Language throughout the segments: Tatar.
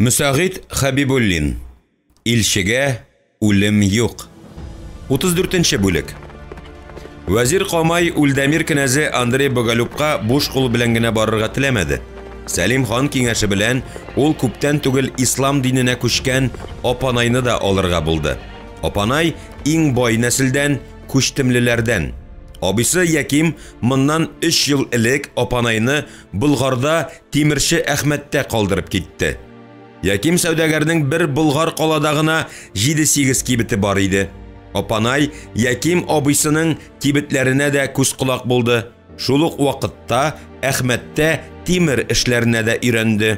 Мөсәгыйть Хәбибуллин. Илчегә үлем юк. 34-нче бүлек. Вәзир Камай Үлдәмир кенәзе Андрей Боголюбка буш кул белән генә барырга теләмәде. Сәлим хан киңәше белән ул күптән түгел ислам диненә күчкән Апанайны да алырга булды. Апанай иң бай нәселдән, күчтемлеләрдән. Абысы Яким моннан 3 ел элек Апанайны Булгарда тимерче Әхмәттә калдырып китте. Яким сәүдәгәрнең бер Булгар каладагына 7-8 кибете бар иде. Апанай Яким абысының кибетләренә дә күз кулак булды. Шул ук вакытта Әхмәттә тимер эшләренә дә өйрәнде.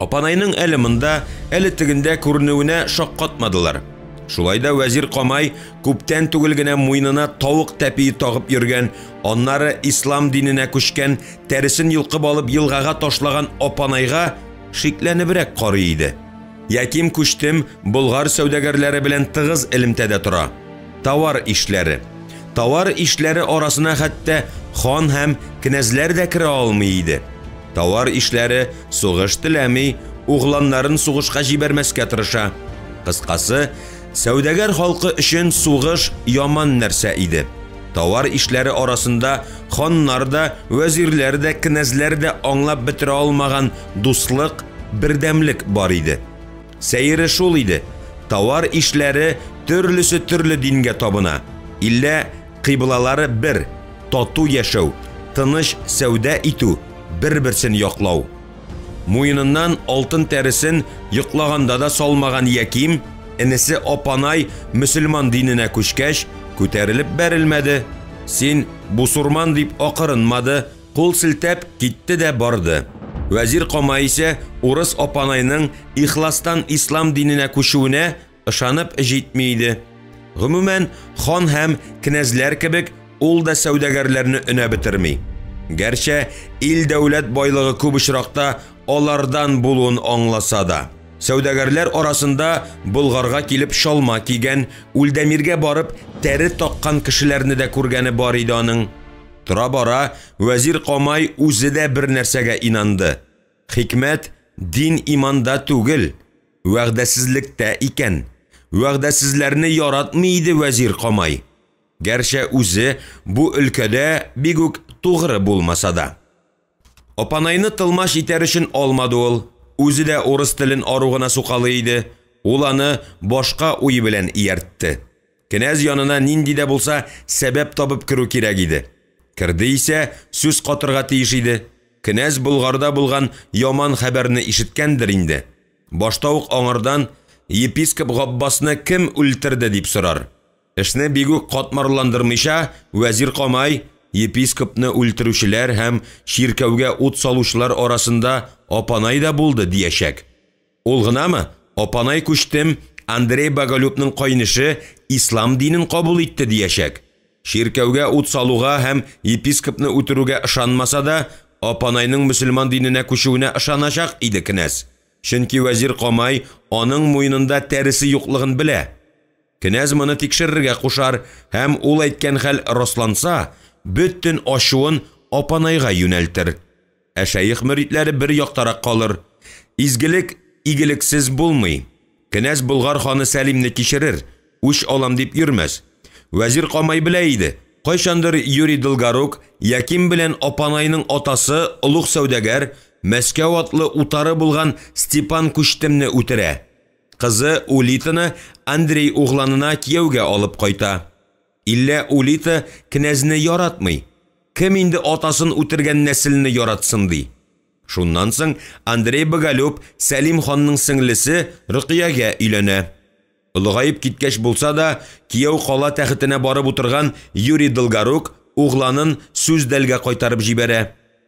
Апанайның әле монда, әле тегендә күренүенә шаккатмадылар. Шулайда Вәзир Камай күптән түгел генә муйнына тавык тәпие тагып йөргән, аннары ислам диненә күчкән, тәресен йолкып алып елгага ташлаган Апанайга шикләнебрәк карый иде. Яким күчтем Булгар сәүдәгәрләре белән тыгыз элемтәдә тора. Товар ишләре. Товар ишләре арасына хәтта хан һәм князьләр дә керә алмый иде. Товар ишләре сугыш теләми, угланнарын сугышка җибәрмәскә тырыша. Кыскасы, сәүдәгәр халкы өчен сугыш яман нәрсә иде. Товар ишләре арасында ханнар да, вәзирләр дә, князьләр дә аңлап бетерә алмаган дуслык, бердәмлек бар иде. Сәйре шул иде. Товар ишләре төрлесе төрле дингә табына. Иллә кыйблалары бер, тату яшәү, тыныч сәүдә итү, бер-берсен яклау. Муйныннан алтын тәресен йоклаганда да салмаган Яким, энесе Апанай мөселман диненә күчкәч, күтәрелеп бәрелмәде. Син бусурман дип акырынмады, кул селтәп китте дә барды. Вәзир Камай исә урыс Апанайның ихластан ислам диненә күчүенә ышанып җитмәйде. Гомумән, хан һәм князьләр кебек ул да сәүдәгәрләрне өнә бетерми. Гәрчә ил дәүләт байлыгы күп очракта алардан булуын аңласа да. Сәүдәгәрләр арасында Булгарга килеп шалма кигән, Үлдәмиргә барып тәре таккан кешеләрне дә күргәне бар иде аның. Тора-бара Вәзир Камай үзе дә бер нәрсәгә инанды. Хикмәт дин иманда түгел, вәгъдәсезлектә икән. Вәгъдәсезләрне яратмый иде Вәзир Камай. Гәрчә үзе бу өлкәдә бик үк тугры булмаса да. Апанайны тылмаш итәр өчен алмады ул. Үзе дә урыс телен аругына сукалы иде. Ул аны башка уй белән ияртте. Князь янына нинди дә булса сәбәп табып керү кирәк иде. Кирде исә сүз катырга тиеш иде. Князь Булгарда булган яман хәбәрне ишеткәндер инде. Башта ук аңардан епископ Габбасны кем үлтерде дип сорар. Эшне бик үк катмарландырмыйча, Вәзир Камай епископны үлтерүчеләр һәм ширкәүгә ут салучылар арасында Апанай да булды диячәк. Ул гынамы? Апанай күчтем Андрей Боголюбның кайнышы ислам динен кабул итте диячәк. Ширкәүгә ут салуга һәм епископны үтерүгә ышанмаса да, Апанайның мөселман диненә күчүенә ышаначак иде князь. Чөнки Вәзир Камай аның муйнында тәресе юклыгын белә. Князь моны тикшерергә кушар һәм ул әйткән хәл расланса, бөтен ачуын Апанайга юнәлтер. Ә шәйх мөритләре бер яктарак калыр. Изгелек игелексез булмый. Князь Булгар ханы Сәлимне кичерер, үч алам дип йөрмәс. Вәзир Камай белә иде. Кайчандыр Юрий Долгорук Яким белән Апанайның атасы улуг сәүдәгәр Мәскәү атлы утары булган Степан Күчтемне үтерә. Кызы Улитаны Андрей угланына кияүгә алып кайта. Иллә Улита князьне яратмый. Кем инде атасын үтергән нәселне яратсын ди. Шуннан соң Андрей Боголюб Сәлим ханның сеңлесе Рөкыягә өйләнә. Улыгайып киткәч булса да, кияү кала тәхетенә барып утырган Юрий Долгорук угланын Сүздәлгә кайтарып җибәрә.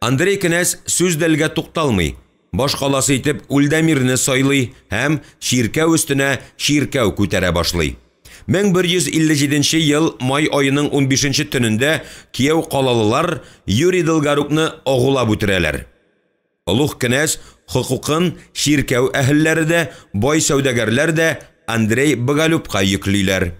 Андрей князь Сүздәлгә тукталмый. Баш каласы итеп Үлдәмирне сайлый һәм ширкәү өстенә ширкәү күтәрә башлый. 1157 ел май айының 15-нче төнендә кияү калалылар Юрий Долгорукны агулап үтерәләр. Улуг князь хукукын ширкәү әһелләре дә, бай сәүдәгәрләр дә Андрей Боголюбка йөклиләр.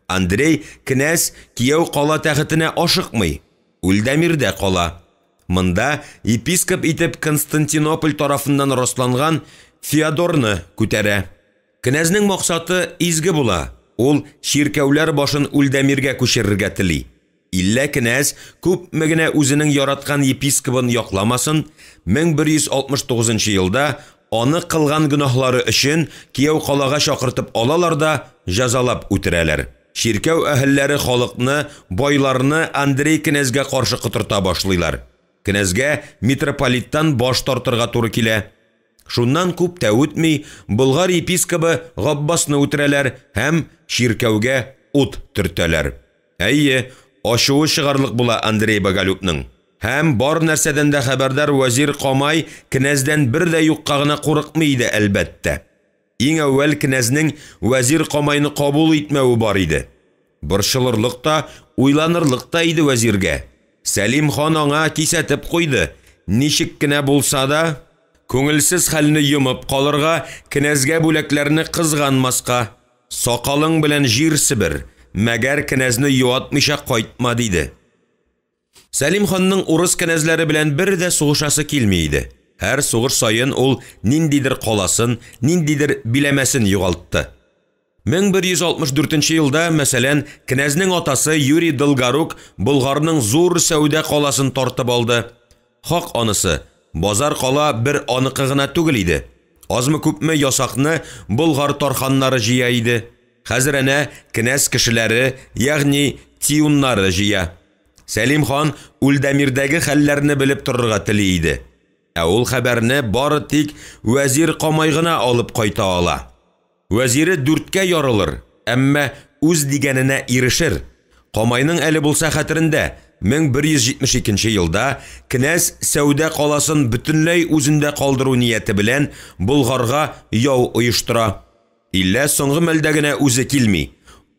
Андрей князь кияү кала тәхетенә ашыкмый. Үлдәмирдә кала. Монда епископ итеп Константинополь тарафыннан расланган Феодорны күтәрә. Кенәзнең максаты изге була. Ул ширкәүләр башын Үлдәмиргә күчерергә тели. Иллә кенәз күпме генә үзенең яраткан епископын якламасын, 1169 елда аны кылган гөнаһлары өчен кияү калага чакыртып алалар да җәзалап үтерәләр. Ширкәү әһелләре халыкны, байларны Андрей кенәзгә каршы кытырта башлыйлар. Кенәзгә митрополиттан баш тартырга туры килә. Шуннан күп тә үтми, Болгар епископы Габбасны үтерәләр һәм ширкәүгә ут төртәләр. Әйе, ачуы чыгарлык була Андрей Боголюбның. Һәм бар нәрсәдән дә хәбәрдар вәзир Камай кенәздән бер дә юкка гына курыкмый иде, әлбәттә. Иң әүвәл кенәзнең вәзир Камайны кабул итмәүе бар иде. Борчылырлык та, уйланырлык та иде вәзиргә. Сәлим хан аңа кисәтеп куйды. Ничек кенә булса да, күңелсез хәлне йомып калырга, кенәзгә бүләкләрне кызганмаска. Сакалың белән җир себер, мәгәр кенәзне юатмыйча кайтма диде. Сәлим ханның урыс кенәзләре белән бер дә сугышасы килми иде. Һәр сугыш сайын ул ниндидер каласын, ниндидер биләмәсен югалтты. 1164 елда, мәсәлән, кенәзнең атасы Юрий Долгорук Болгарның зур сәүдә каласын тартып алды. Хак анысы, базар кала бер аныкы гына түгел иде. Азмы күпме ясакны Болгар тарханнары җыя иде. Хәзер әнә кенәз кешеләре, ягъни тиуннары җыя. Сәлим хан Үлдәмирдәге хәлләрне белеп торырга тели иде. Ә ул хәбәрне бары тик вәзир Камай гына алып кайта ала. Вәзире 4-кә ярылыр, әмма үз дигәненә ирешер. Камайның әле булса хәтерендә, 1172 елда кенәз сәүдә каласын бөтенләй үзендә калдыру нияте белән Болгарга яу оештыра. Иллә соңгы мәлдә генә үзе килми.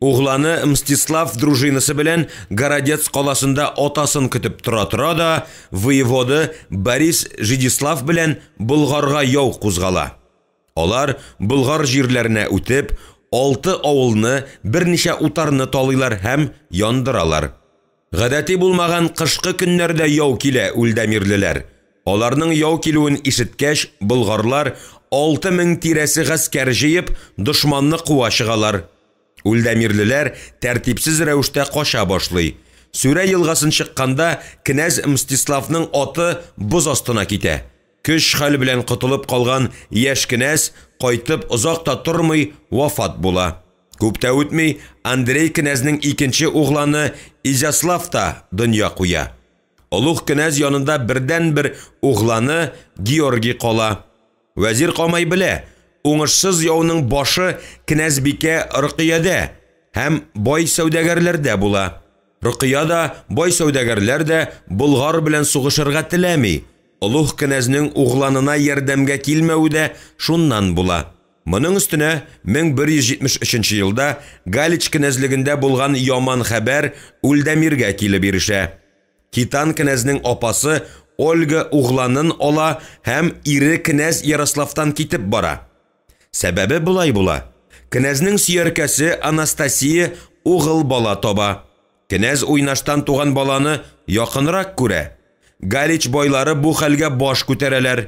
Угланы Мстислав дружинасы белән Городец каласында атасын көтеп тора да, воеводы Борис Жидислав белән Болгарга яу кузгала. Алар Болгар җирләренә үтеп, 6 авылны, берничә утарны талыйлар һәм яндыралар. Гадәти булмаган кышкы көннәрдә яу килә Үлдәмирлеләр. Аларның яу килүен ишеткәч, болгарлар 6000 тирәсе гаскәр җыеп, дошманны куа чыгалар. Үлдәмирлеләр тәртипсез рәвештә кача башлый. Сүрә елгасын чыкканда, кенәз Мстиславның аты боз астына китә. Көч хәл белән кытылып калган яшь кенәз кайтып озак та тормый вафат була. Күп тә үтми, Андрей кенәзнең икенче угланы Изяслав та дөнья куя. Олуг кенәз янында бердән-бер угланы Георгий кала. Вәзир Камай белә, уңышсыз яуның башы кенәзбикә Рөкыядә һәм бай сәүдәгәрләрдә була. Рөкыяда бай сәүдәгәрләр дә Болгар белән сугышырга теләми. Олуг кенәзнең угланына ярдәмгә килмәүе дә шуннан була. Моның өстенә 1173 елда Галич кенәзлегендә булган яман хәбәр Үлдәмиргә килеп ирешә. Китан кенәзнең апасы Ольга угланын ала һәм ире кенәз Ярославтан китеп бара. Сәбәбе булай була. Кенәзнең сөяркәсе Анастасия угыл бала таба. Кенәз уйнаштан туган баланы якынрак күрә. Галич байлары бу хәлгә баш күтәрәләр.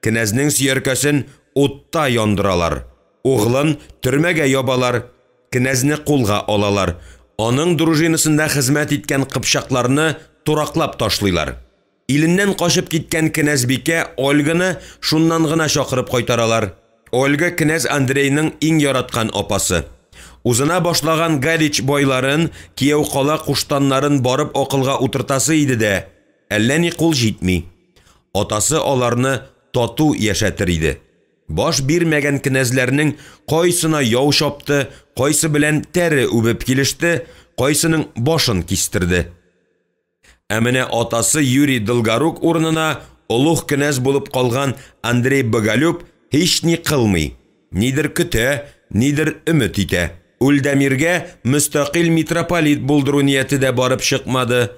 Кенәзнең сөяркәсен утта яндыралар. Углын төрмәгә ябалар. Кенәзне кулга алалар. Аның дружинасында хезмәт иткән кыпчакларны тураклап ташлыйлар. Иленнән кашып киткән кенәзбикә Ольганы шуннан гына чакырып кайтаралар. Ольга кенәз Андрейның иң яраткан апасы. Узына башлаган Галич байларын, кияү кала куштаннарын барып акылга утыртасы иде дә, әллә ни кул җитми. Атасы аларны тату яшәтер иде. Баш бирмәгән кенәзләрнең кайсына яу шапты, кайсы белән тәре үбеп килеште, кайсының башын кистерде. Ә менә атасы Юрий Долгорук урынына олуг кенәз булып калган Андрей Боголюб һич ни кылмый. Нидер көтә, нидер өмет итә. Үлдәмиргә мөстәкыйль митрополит булдыру нияте дә барып чыкмады.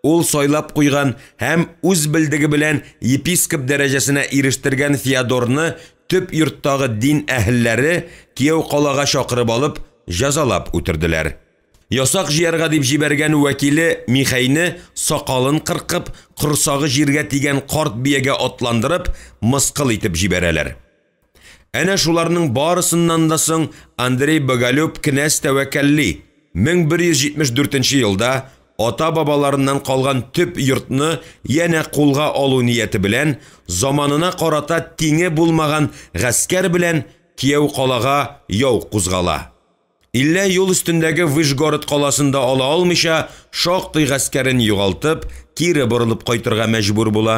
Ул сайлап куйган һәм үз билдеге белән епископ дәрәҗәсенә ирештергән Феодорны төп йорттагы дин әһелләре кияү калага чакырып алып, җәзалап үтерделәр. Ясак җыярга дип җибәргән вәкиле Михайны сакалын кыркып, корсагы җиргә тигән карт биягә атландырып, мыскыл итеп җибәрәләр. Әнә шуларның барысыннан да соң Андрей Боголюб князь тәвәккәлли 1174 елда ата-бабаларыннан калган төп йортны яна кулга алу нияте белән заманына карата тиңе булмаган гаскәр белән Кияү калага яу кузгала. Иллә юл өстендәге Вышгород каласында ала алмыйча, шактый гаскәрен югалтып, кире борылып кайтырга мәҗбүр була.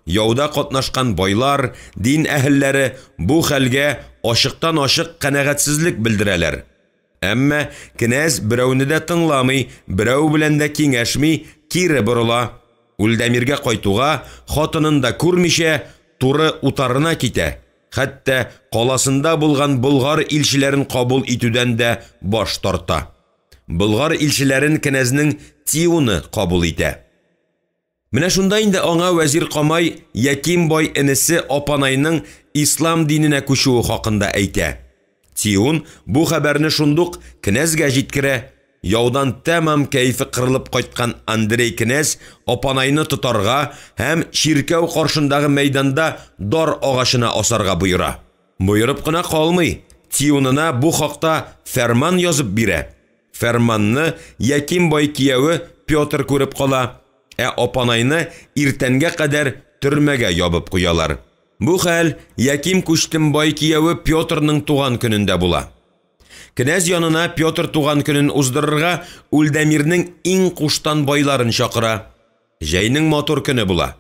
Яуда катнашкан байлар, дин әһелләре бу хәлгә ашыктан-ашык канәгатьсезлек белдерәләр. Әмма князь берәүне дә тыңламый, берәү белән дә киңәшми, кире борыла. Үлдәмиргә кайтуга, хатынын да күрмичә, туры утарына китә. Хәтта каласында булган Болгар илчеләрен кабул итүдән дә баш тарта. Болгар илчеләрен князьнең Тиуны кабул итә. Менә шунда инде аңа вәзир Камай Яким бай энесе Апанайның ислам диненә күчүе хакында әйтә. Тиун бу хәбәрне шундук князьгә җиткерә. Яудан тәмам кәйфе кырылып кайткан Андрей князь Апанайны тотарга һәм ширкәү каршындагы мәйданда дар агачына асарга буйыра. Буйырып кына калмый, Тиунына бу хакта фәрман язып бирә. Фәрманны Яким бай кияүе Петр күреп кала, Апанайны иртәнгә кадәр төрмәгә ябып куялар. Бу хәл Яким Куштым бай кияүе Петрның туган көнендә була. Князь янына Петр туган көнен уздырырга Үлдәмирнең иң куштан байларын чакыра. Җәйнең матур көне була.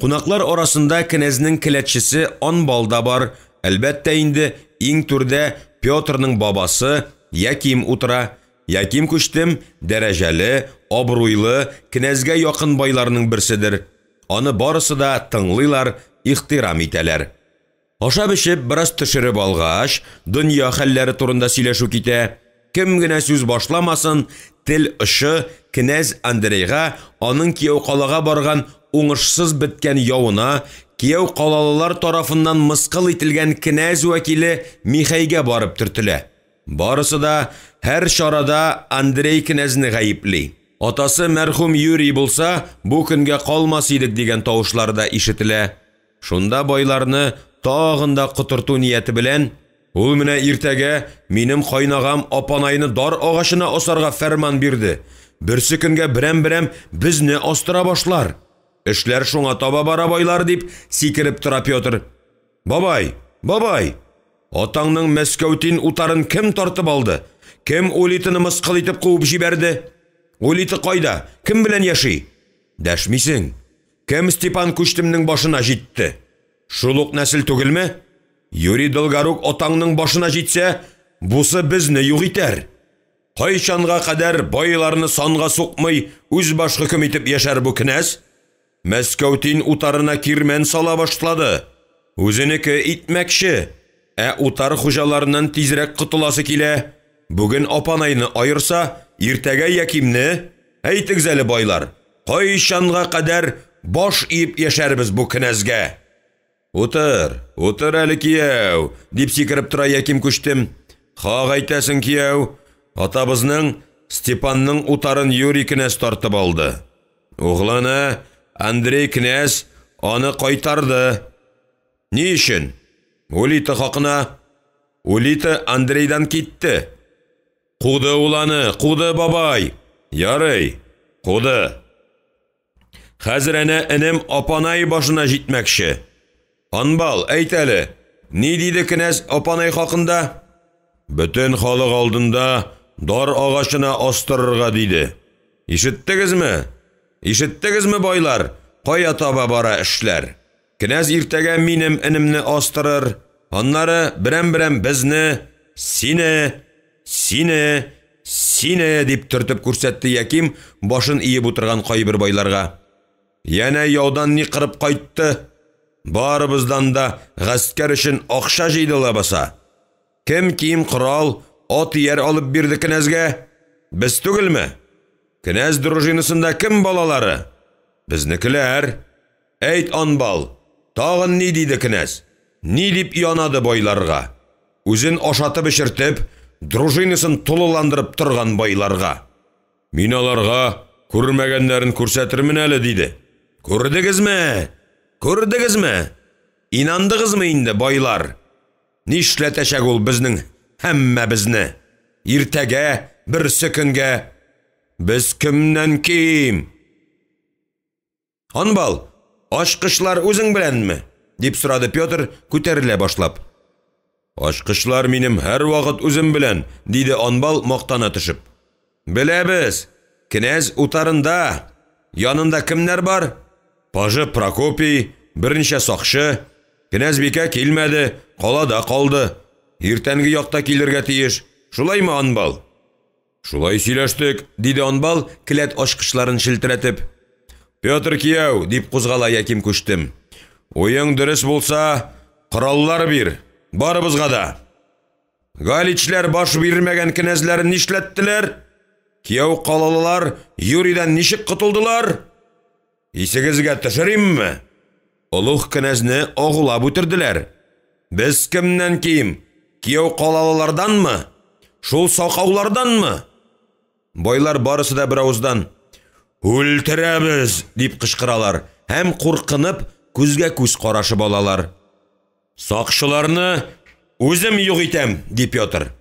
Кунаклар арасында князьнең келәтчесе Анбалда бар. Әлбәттә инде иң түрдә Петрның бабасы Яким утыра. Яким Куштым дәрәҗәле, абруйлы, князьгә якын байларның берседер. Аны барысы да тыңлыйлар, ихтирам итәләр. Ашап-эчеп, бераз төшереп алгач, дөнья хәлләре турында сөйләшү китә. Кем генә сүз башламасын, тел ұшы князь Андрейга аның Кияү калага барган уңышсыз беткән яуына, Кияү калалылар тарафыннан мыскыл ителгән князь вәкиле Михәйгә барып төртелә. Барысы да һәр чарада Андрей князьне гаепли. Атасы мәрхүм Юрий булса, бу көнгә калмас идек дигән тавышлар да ишетелә. Шунда байларны тагында кытырту нияте белән, ул менә иртәгә минем кайнагам Апанайны дар агачына асарга фәрман бирде. Берсе көнгә берәм-берәм безне астыра башлар. Эшләр шуңа таба бара байлар дип сикереп тора Петр. Бабай, бабай, атаңның Мәскәүтин утарын кем тартып алды? Кем Улитыны мыскыл итеп куып җибәрде? Улиты кайда? Кем белән яши? Дәшмисең. Кем Степан Куштымның башына җитте? Шулук нәсел түгелме? Юрий Долгарук атаңның башына җитсә, бусы безне юк итәр. Кайчанга кадәр байларны санга сукмый, үз баш хөкем итеп яшәр бу князь? Мәскәүтин утарына кирмән сала башлады. Үзенеке итмәкче, утар хуҗаларыннан тизрәк кытыласы килә. Бүген Апанайны айырса, иртәгә Якимне, әйтегез әле байлар, кайчанга кадәр баш иеп яшәрбез бу князьгә? Утыр әле кияү, дип сикереп тора Яким Куштым. Хак әйтәсең кияү, атабызның Степанның утарын Юрий князь тартып алды. Угланы Андрей князь аны кайтарды. Ни өчен? Улиты хакына. Улиты Андрейдан китте. Куды уланы, куды бабай. Ярый, куды. Хәзер әнә энем Апанай башына җитмәкче. Анбал, әйт әле, ни диде князь Апанай хакында? Бөтен халык алдында дар агачына астырырга диде. Ишеттегезме? Ишеттегезме байлар? Кая таба бара эшләр? Князь иртәгә минем энемне астырыр. Аннары берәм-берәм безне, сине дип төртеп күрсәтте Яким башын иеп утырган кайбер байларга. Яна яудан ни кырып кайтты? Барыбыздан да гаскәр өчен акча җыйды лабаса. Кем кием корал, ат ияр алып бирде князьгә? Без түгелме? Князь дружинасында кем балалары? Безнекеләр. Әйт, Анбал, тагын ни диде князь? Ни дип янады байларга? Үзен ашатып эчертеп, дружинасын тулыландырып торган байларга. Мин аларга күрмәгәннәрен күрсәтермен әле диде. Күрдегезме? Күрдегезме? Инандыгызмы инде байлар? Нишләтәчәк ул безнең һәммәбезне? Иртәгә, берсе көнгә без кемнән ким? Анбал, ачкычлар үзең беләнме? Дип сорады Петр, күтәрелә башлап. Ачкычлар минем һәр вакыт үзем белән, диде Анбал мактана төшеп. Беләбез, князь утарында. Янында кемнәр бар? Пажы Прокопий, берничә сакчы. Князьбикә килмәде, калада калды. Иртәнге якта килергә тиеш. Шулаймы, Анбал? Шулай сөйләштек, диде Анбал, келәт ачкычларын шелтәретеп. Петр кияү, дип кузгала Яким күчтем. Уең дөрес булса, кораллар бир, барыбызга да. Галичләр баш бирмәгән князьләрен нишләттеләр? Кияү калалылар Юрийдан ничек котылдылар? Исегезгә төшеримме? Олуг князьне агулап үтерделәр. Без кемнән ким? Кияү калалыларданмы? Шул сакауларданмы? Байлар барысы да бер авыздан «Үлтерәбез!» дип кычкыралар, һәм куркынып күзгә күз карашып алалар. Сакчыларны үзем юк итәм, ди Петр.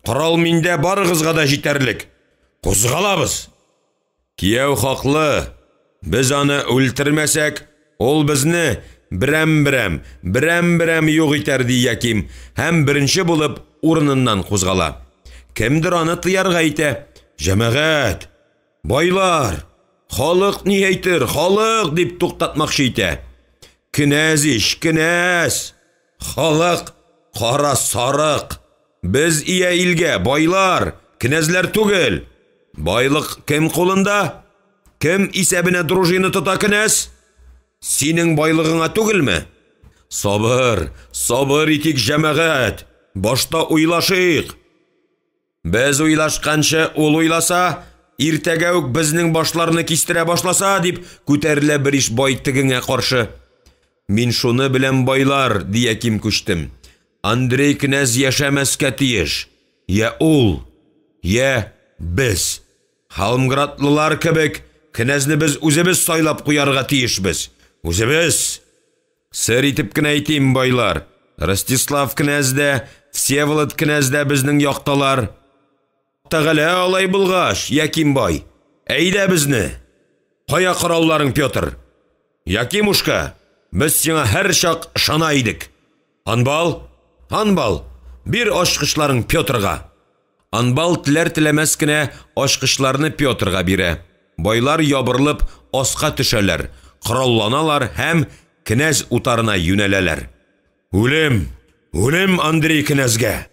Корал миндә, барыгызга да җитәрлек. Кузгалабыз. Кияү хаклы. Без аны үлтермәсәк, ул безне берәм юк итәр, ди Яким, һәм беренче булып урыныннан кузгала. Кемдер аны тыярга итә. Җәмәгать, байлар, халык ни әйтер, халык, дип туктатмакчы итә. Князь, князь, халык, кара сарык. Без ия илгә, байлар, князьләр түгел. Байлык кем кулында? Кем исәбенә дружина тота, князь? Синең байлыгыңа түгелме? Сабыр итик, җәмәгать. Башта уйлашыйк. Без уйлашканчы ул уйласа, иртәгә үк безнең башларны кистерә башласа, дип күтәрелә бер иш бай тегеңә каршы. Мин шуны белән, байлар, ди Яким күчтем. Андрей князь яшәмәскә тиеш. Я ул, я без. Халмградлылар кебек, князьне без үзебез сайлап куярга тиешбез. Үзебез. Сер итеп кенә әйтим, байлар. Ростислав князь дә, Всеволод князь дә безнең якталар. Тәгалә алай булгач, Яким бай, әйдә безне. Кая коралларың, Петр? Якимушка, без сиңа һәр чак ышана идек. Анбал, бир ачкычларың Петрга. Анбал теләр-теләмәс кенә ачкычларны Петрга бирә. Байлар ябырылып аска төшәләр, коралланалар һәм князь утарына юнәләләр. Үлем Андрей князьгә.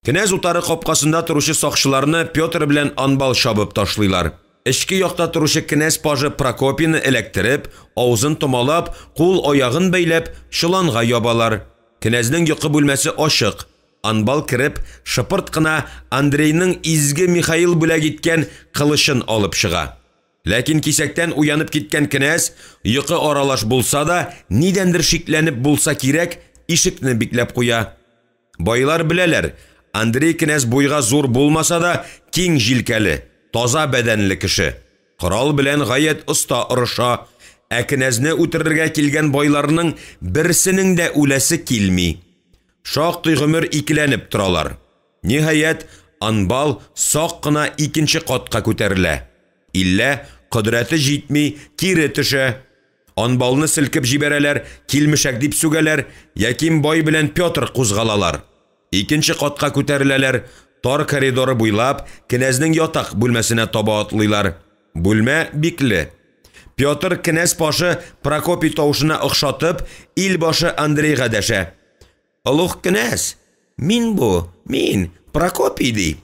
Князь утары капкасында торучы сакчыларны Петр белән Анбал шабып ташлыйлар. Эчке якта торучы князь пажы Прокопийны эләктереп, авызын томалап, кул-аягын бәйләп, чоланга ябалар. Князьнең йокы бүлмәсе ачык. Анбал кирип, шыпырт кына Андрейның изге Михаил бүләк иткән кылычын алып чыга. Ләкин кисәктән уянып киткән князь, йокы аралаш булса да, нидәндер шикләнеп булса кирәк, ишекне бикләп куя. Байлар беләләр, Андрей князь буйга зур булмаса да, киң җилкәле, таза бәдәнле кеше. Корал белән гаять оста орыша, князьне үтерергә килгән байларның берсенең дә үләсе килми. Шактый гомер икеләнеп торалар. Ниһаять, Анбал сак кына икенче катка күтәрелә. Иллә кыдрәте җитми, кире төшә. Анбалны селкеп җибәрәләр, килмешәк дип сүгәләр, Яким бай белән Петр кузгалалар. Икенче катка күтәреләләр, тар коридоры буйлап, князьнең ятак бүлмәсенә таба атлыйлар. Бүлмә бикле. Петр князь пашы Прокопий тавышына охшатып, ил башы Андрейга дәшә. Олуг князь, мин Прокопий ди.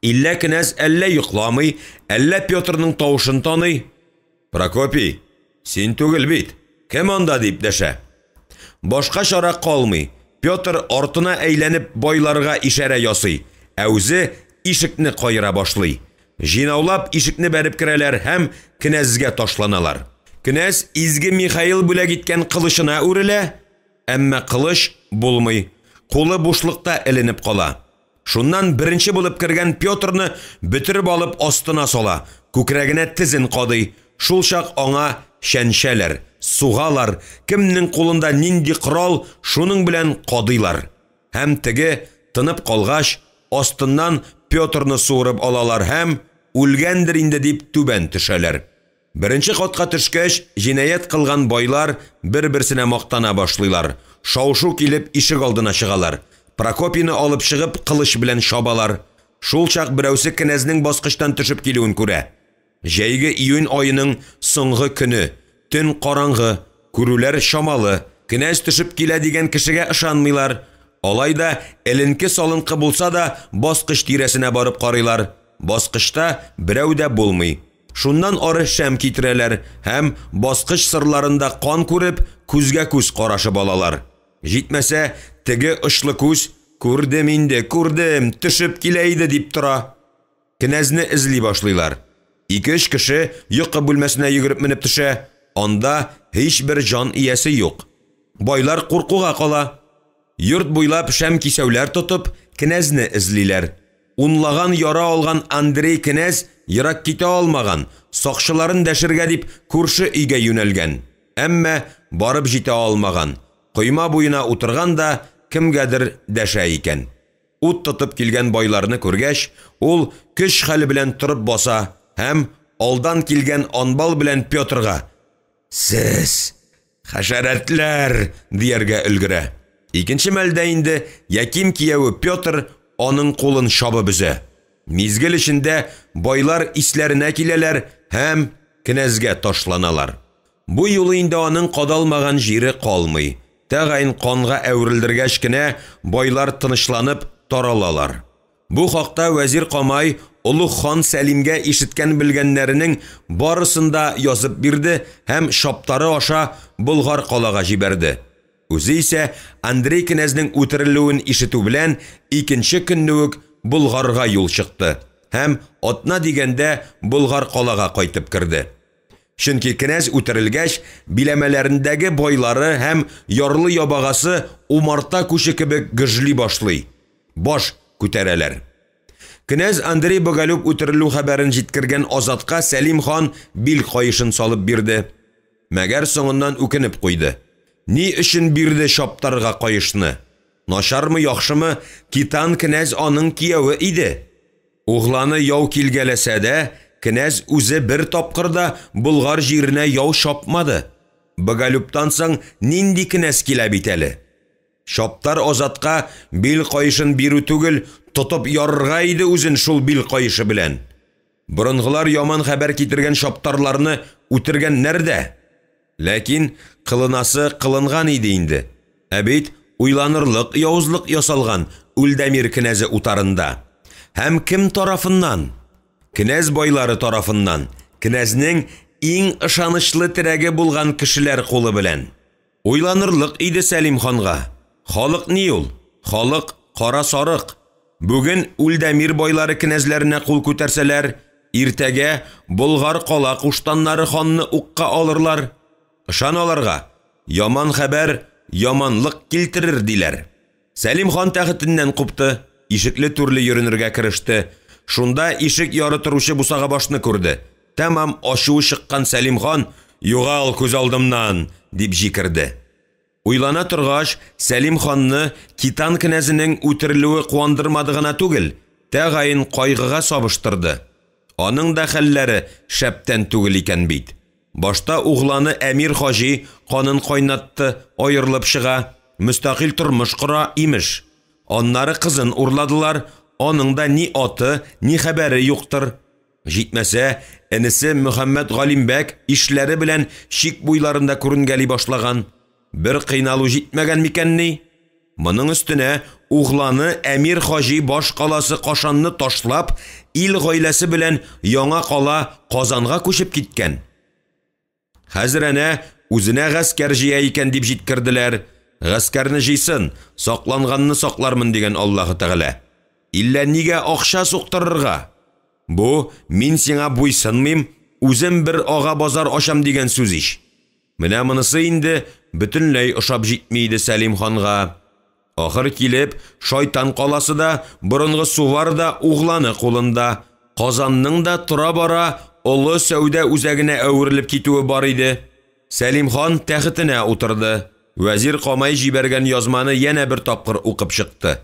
Иллә князь әллә йокламый, әллә Петрның тавышын таный. Прокопий, син түгел бит, кем анда дип дәшә. Башка чара калмый. Петр артына әйләнеп байларга ишарә ясый, үзе ишекне кайыра башлый. Җыйнаулап ишекне бәреп керәләр һәм князьгә ташланалар. Князь изге Михаил бүләк иткән кылычына үрелә, әмма кылыч булмый. Кулы бушлыкта эленеп кала. Шуннан беренче булып кергән Петрны бөтереп алып астына сала, күкрәгенә тезен кадый. Шул чак аңа шәншәләр. сугалар, кемнең кулында нинди корал, шуның белән кадыйлар. Һәм теге тынып калгач, астыннан Петрны суырып алалар һәм үлгәндер инде дип түбән төшәләр. Беренче катка төшкәч, җинаят кылган байлар бер-берсенә мактана башлыйлар. Шау-шу килеп ишек алдына чыгалар. Прокопийны алып чыгып кылыч белән шабалар. Шул чак берәүсе кенәзнең баскычтан төшеп килүен күрә. Җәйге июнь айының соңгы көне, төн караңгы, күрүләр шамалы. Кенәз төшеп килә дигән кешегә ышанмыйлар. Алайда эленке салынкы булса да баскыч тирәсенә барып карыйлар. Баскычта берәү дә булмый. Шуннан ары шәм китерәләр һәм баскыч сырларында кан күреп, күзгә күз карашып алалар. Җитмәсә, теге очлы күз күрдем инде, күрдем, төшеп килә иде дип тора. Кенәзне эзли башлыйлар. 2-3 кеше йокы бүлмәсенә йөгереп менеп төшә. Анда һичбер җан иясе юк. Байлар куркуга кала. Йорт буйлап шәм кисәүләр тотып, кенәзне эзлиләр. Унлаган яра алган Андрей кенәз ерак китә алмаган, сакчыларын дәшергә дип күрше өйгә юнәлгән. Әмма барып җитә алмаган. Койма буена утырган да кемгәдер дәшә икән. Ут тотып килгән байларны күргәч, ул көч хәле белән торып баса һәм алдан килгән Анбал белән Петрга: "Сез хәшәрәтләр!" дияргә өлгерә. Икенче мәлдә инде Яким кияве Петр аның кулын шабып өзә. Мизгел эчендә байлар исләренә киләләр һәм кенәзгә ташланалар. Бу юлы инде аның кадалмаган җире калмый. Тәгаен канга әверелдергәч кенә байлар тынычланып таралалар. Бу хакта вәзир Камай Улуг хан Сәлимгә ишеткән белгәннәренең барысында язып бирде һәм шаптары аша Болгар калага җибәрде. Үзе исә Андрей кенәзнең үтерелүен ишетү белән икенче көнне үк Болгарга юл чыкты һәм атна дигәндә Болгар калага кайтып керде. Чөнки кенәз үтерелгәч, биләмәләрендәге байлары һәм ярлы ябагасы умарта күче кебек гыжли башлый. Баш күтәрәләр. Кенәз Андрей Боголюб үтерелү хәбәрен җиткергән Азатка Сәлим хан бил кайышын салып бирде. Мәгәр соңыннан үкенеп куйды. Ни өчен бирде шаптарга кайышны? Начармы, яхшымы, Китан кенәз аның кияве иде. Угланы яу килгәләсә дә, кенәз үзе бер тапкырда Болгар җиренә яу шапмады. Боголюбтан соң нинди кенәз килә бит әле? Шаптар Азатка бил кайышын бирү түгел, тотып ярырга иде үзен шул бил кайышы белән. Борынгылар яман хәбәр китергән шаптарларны үтергән нәрдә? Ләкин кылынасы кылынган иде инде. Әбит уйланырлык явызлык ясалган Үлдәмир кенәзе утарында. Һәм кем тарафыннан? Кенәз байлары тарафыннан. Кенәзнең иң ышанычлы терәге булган кешеләр кулы белән. Уйланырлык иде Сәлим ханга. Халык ни ул? Халык кара сарык. Бүген Үлдәмир байлары кенәзләренә кул күтәрсәләр, иртәгә Болгар кала куштаннары ханны укка алырлар. Ышан аларга. Яман хәбәр яманлык килтерер диләр. Сәлим хан тәхетеннән купты, ишекле түрле йөренергә кереште. Шунда ишек яры торучы бусага башны күрде. Тәмам ачуы чыккан Сәлим хан: "Югал күз алдымнан!" дип җикерде. Уйлана торгач, Сәлим ханны Китан кенәзенең үтерелүе куандырмады гына түгел, тәгаен кайгыга сабыштырды. Аның да хәлләре шәптән түгел икән бит. Башта угланы Әмир хаҗи канын кайнатты, аерылып чыга, мөстәкыйль тормыш кора имеш. Аннары кызын урладылар, аның да ни аты, ни хәбәре юктыр. Җитмәсә, энесе Мөхәммәд Галимбәк ишләре белән шик буйларында күренгәли башлаган. Бер кыйналу җитмәгән микәнни? Моның өстенә угланы Әмир хаҗи баш каласы Кашанны ташлап, ил гаиләсе белән яңа кала Казанга күчеп киткән. Хәзер әнә үзенә гаскәр җыя икән дип җиткерделәр. Гаскәрне җыйсын, сакланганны саклармын дигән Аллаһы Тәгалә. Иллә нигә акча суктырырга? Бу мин сиңа буйсынмыйм, үзем бер ага базар ачам дигән сүз иш. Менә монысы инде бөтенләй ошап җитми иде Сәлим ханга. Ахыр килеп, шайтан каласы да, борынгы сувар да угланы кулында. Казанның да тора бара олы сәүдә үзәгенә әверелеп китүе бар иде. Сәлим хан тәхетенә утырды. Вәзир Камай җибәргән язманы yana bir тапкыр укып чыкты.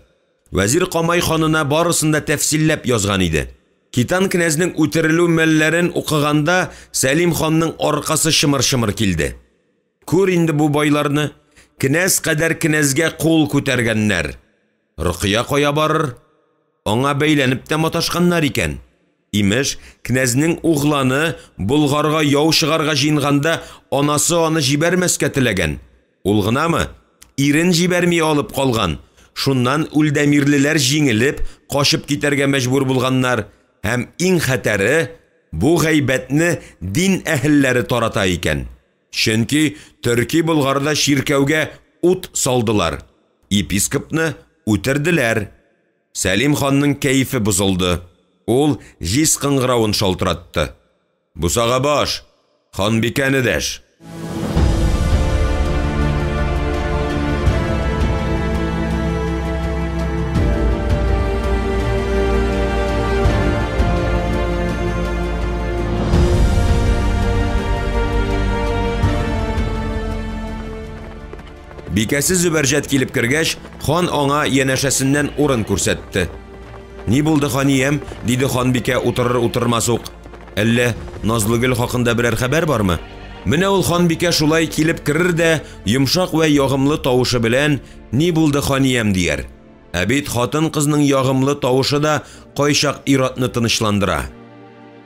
Вәзир Камай ханына барысын да тәфсилләп язган иде. Китан князның үтерелү мәлләрен укыганда Сәлим ханның аркасы шымыр-шымыр килде. Күр инде бу байларны, князь кадәр князгә кул күтәргәннәр. Рукыя кая барыр? Аңа бәйләнеп тә маташканнар икән. Имеш, князның угланы Булгарга яу чыгарга җыенганда анасы аны җибәрмәскә теләгән. Ул гынамы? Ирен җибәрми алып калган. Шуннан үлдәмирлеләр җиңелеп, кашып китәргә мәҗбүр булганнар. Һәм иң хәтәре, бу гайбәтне дин әһелләре тарата икән. Чөнки Төрки Булгарда ширкәүгә ут салдылар. Епископны үтерделәр. Сәлим ханның кәйфе бозылды. Ул җиз кыңгыравын шалтыратты. Бусага баш, ханбикәне дәш. Бикәсе Зөбәрҗәт килеп кергәч, хан аңа янәшәсеннән урын күрсәтте. Ни булды, ханиям? Диде ханбикә утырыр-утырмас ук. Әллә Назлыгөл хакында берәр хәбәр бармы? Менә ул ханбикә шулай килеп керер дә, йомшак вә ягымлы тавышы белән "Ни булды, ханиям?" дияр. Ә бит хатын кызның ягымлы тавышы да кайчак иратны тынычландыра.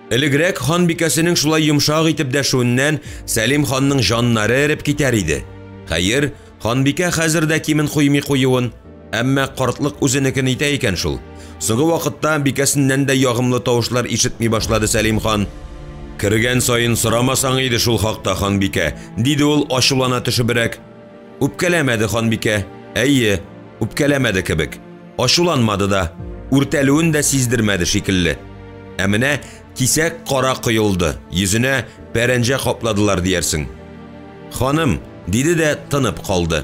Элегрәк ханбикәсенең шулай йомшак итеп дәшүеннән Сәлим ханның җаннары эреп китәр иде. Хәер, ханбикә хәзер дә кимен куймый куюын, әмма картлык үзенекен итә икән шул. Соңгы вакытта бикәсеннән дә ягымлы тавышлар ишетми башлады Сәлим хан. Кергән сайын сорамасаң иде шул хакта, ханбикә, диде ул ачулана төшебрәк. Үпкәләмәде ханбикә. Әйе, үпкәләмәде кебек. Ачуланмады да, үртәлүен дә сиздермәде шикелле. Ә менә кисәк кара коелды, йөзенә пәрәнҗә капладылар диярсең. Ханым, диде дә тынып калды.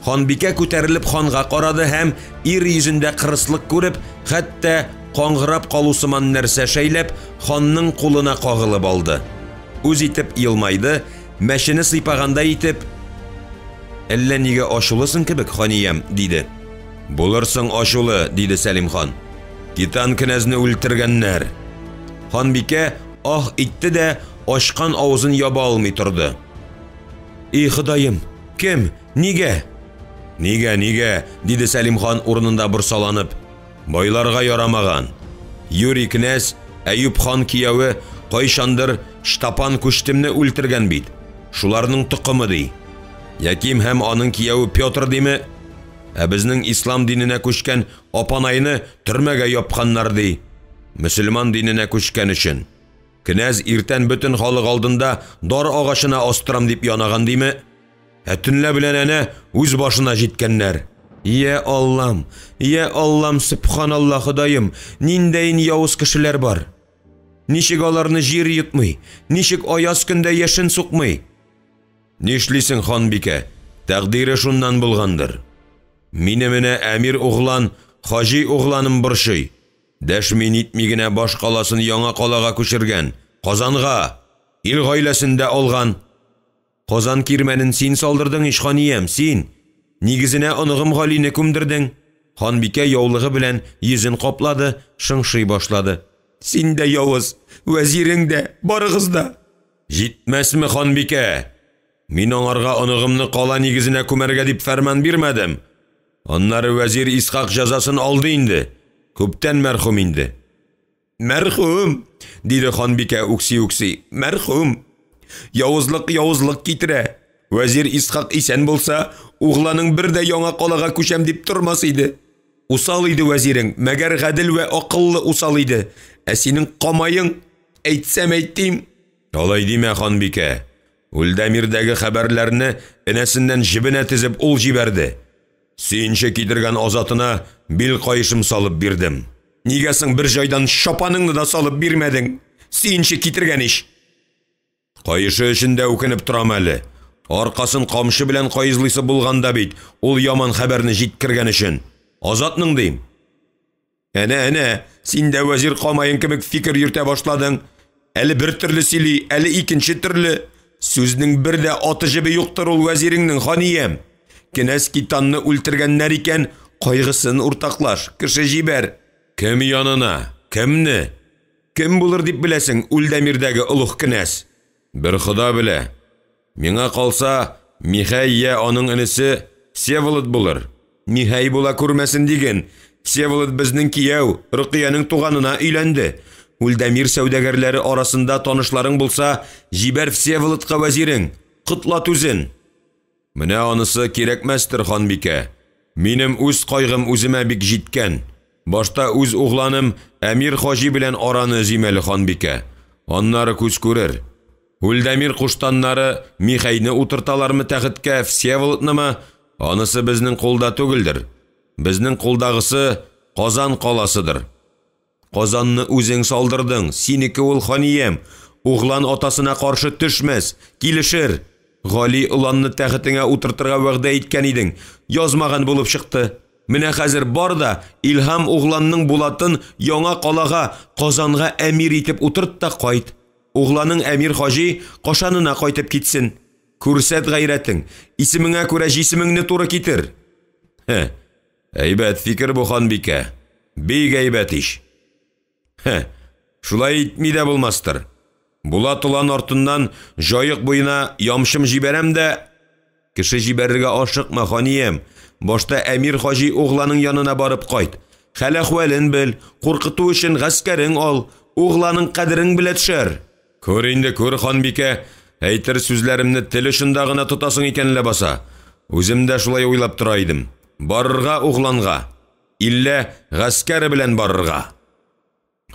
Ханбикә күтәрелеп ханга карады һәм ир йөзендә кырыслык күреп, хәтта каңгырап калусыман нәрсә шәйләп, ханның кулына кагылып алды. Үз итеп елмайды, мәшене сыйпаганда итеп, "Әллә нигә ачулысың кебек, ханиям?" диде. "Булырсың ачулы", диде Сәлим хан. "Китан князны үлтергәннәр." Ханбикә ах итте дә ачкан авызын яба алмый торды. "И Ходаем, кем? Нигә?" Нигә, диде Сәлим хан урынында борсаланып. "Байларга ярамаган. Юрий князь, Әюп хан кияwe кайчандыр Штапан Күчтемне үлтергән бит. Шуларның тукымы ди. Яким һәм аның кияwe Петр диме? Ә безнең ислам диненә күчкән апанайны төрмәгә япканнар ди. Мөселман диненә күчкән өчен. Князь иртән бөтен халык алдында дар агачына астырам дип янаган диме? Төнлә белән әнә үз башына җиткәннәр. Я Аллам, Субханаллах, Ходаем, ниндәй явыз кешеләр бар. Ничек аларны җир йотмый, ничек аяз көндә яшен сукмый. Нишлисең, ханбикә, тәкъдире шуннан булгандыр. Мине менә әмир углан, хаҗи угланым борчый. Дәшми нитми генә баш каласын яңа калага күчергән. Казанга, ил гаиләсендә алган. Казан кирмәнен син салдырдың, ишханиям, син. Нигезенә оныгым Галине күмдердең. Ханбикә яулыгы белән йөзен каплады, шыңшый башлады. Син дә явыз, вәзирең дә, барыгыз да. Җитмәсме, ханбикә? Мин аңарга оныгымны кала нигезенә күмәргә дип фәрман бирмәдем. Аннары вәзир Исхак җәзасын алды инде. Күптән мәрхүм инде. Мәрхүм, диде ханбикә үкси-үкси. Мәрхүм. Явызлык китерә. Вәзир Исхак исән булса, угланың бер дә яңа калага күчәм дип тормас иде. Усал иде вәзирең, мәгәр гадел вә акыллы усал иде. Ә синең камайың, әйтсәм әйтим. Алай димә, ханбикә. Үлдәмирдәге хәбәрләрне энәсеннән җибенә тезеп ул җибәрде. Сөенче китергән азатына бил кайышым салып бирдем. Нигә соң бер җайдан шапаныңны да салып бирмәдең? Сөенче китергән иш. Кайышы өчен дә үкенеп торам әле. Аркасын камчы белән кайызлыйсы булганда бит, ул яман хәбәрне җиткергән өчен. Азатның дим. Әнә, син дә вәзир камайын кебек фикер йөртә башладың. Әле бер төрле сөйли, әле икенче төрле. Сүзнең бер дә аты җебе юктыр ул вәзиреңнең, ханиям. Кенәз Китанны үлтергәннәр икән, кайгысын уртаклаш, кеше җибәр. Кем янына? Кемне? Кем булыр дип беләсең, Үлдәмирдәге улуг кенәз? Бер Хода белә. Миңа калса, Михай я аның инесе Всеволод булыр. Михай була күрмәсен диген. Всеволод безнең кияү, Рөкыяның туганына өйләнде. Үлдәмир сәүдәгәрләре арасында танышларың булса, җибәр Всеволодка вәзирең, котлат үзен. Менә анысы кирәкмәстер, ханбикә. Минем үз кайгым үземә бик җиткән. Башта үз угланым Әмир Хаҗи белән араны зимәле, ханбикә. Аннары күз күрер. Үлдәмир куштаннары Михайны утырталармы тәхеткә, Всеволоднымы? Анысы безнең кулда түгелдер. Безнең кулдагысы Казан каласыдыр. Казанны үзең салдырдың, синеке ул, ханиям. Углан атасына каршы төшмәс, килешер. Гали уланны тәхетеңә утыртырга вәгъдә иткән идең, язмаган булып чыкты. Менә хәзер бар да Илһам угланның Булатын яңа калага, Казанга әмир итеп утырт та кайт. Угланың Әмир Хаҗи кашанына кайтып китсен. Күрсәт гайрәтең, исемеңә күрә җисемеңне туры китер. Әйбәт фикер бу, ханбикә. Бик әйбәт иш. Шулай итми дә булмастыр. Булат улан артыннан җаек буена ямшым җибәрәм дә, кеше җибәрергә ашыкма, ханиям. Башта Әмир Хаҗи угланың янына барып кайт. Хәл-әхвален бел, куркыту өчен гаскәрен ал, угланың кадерен белә төшәр. Күр инде, күр, ханбикә, әйтер сүзләремне тел очында гына тотасың икән ләбаса. Үзем дә шулай уйлап тора идем. Барырга угланга, иллә гаскәре белән барырга.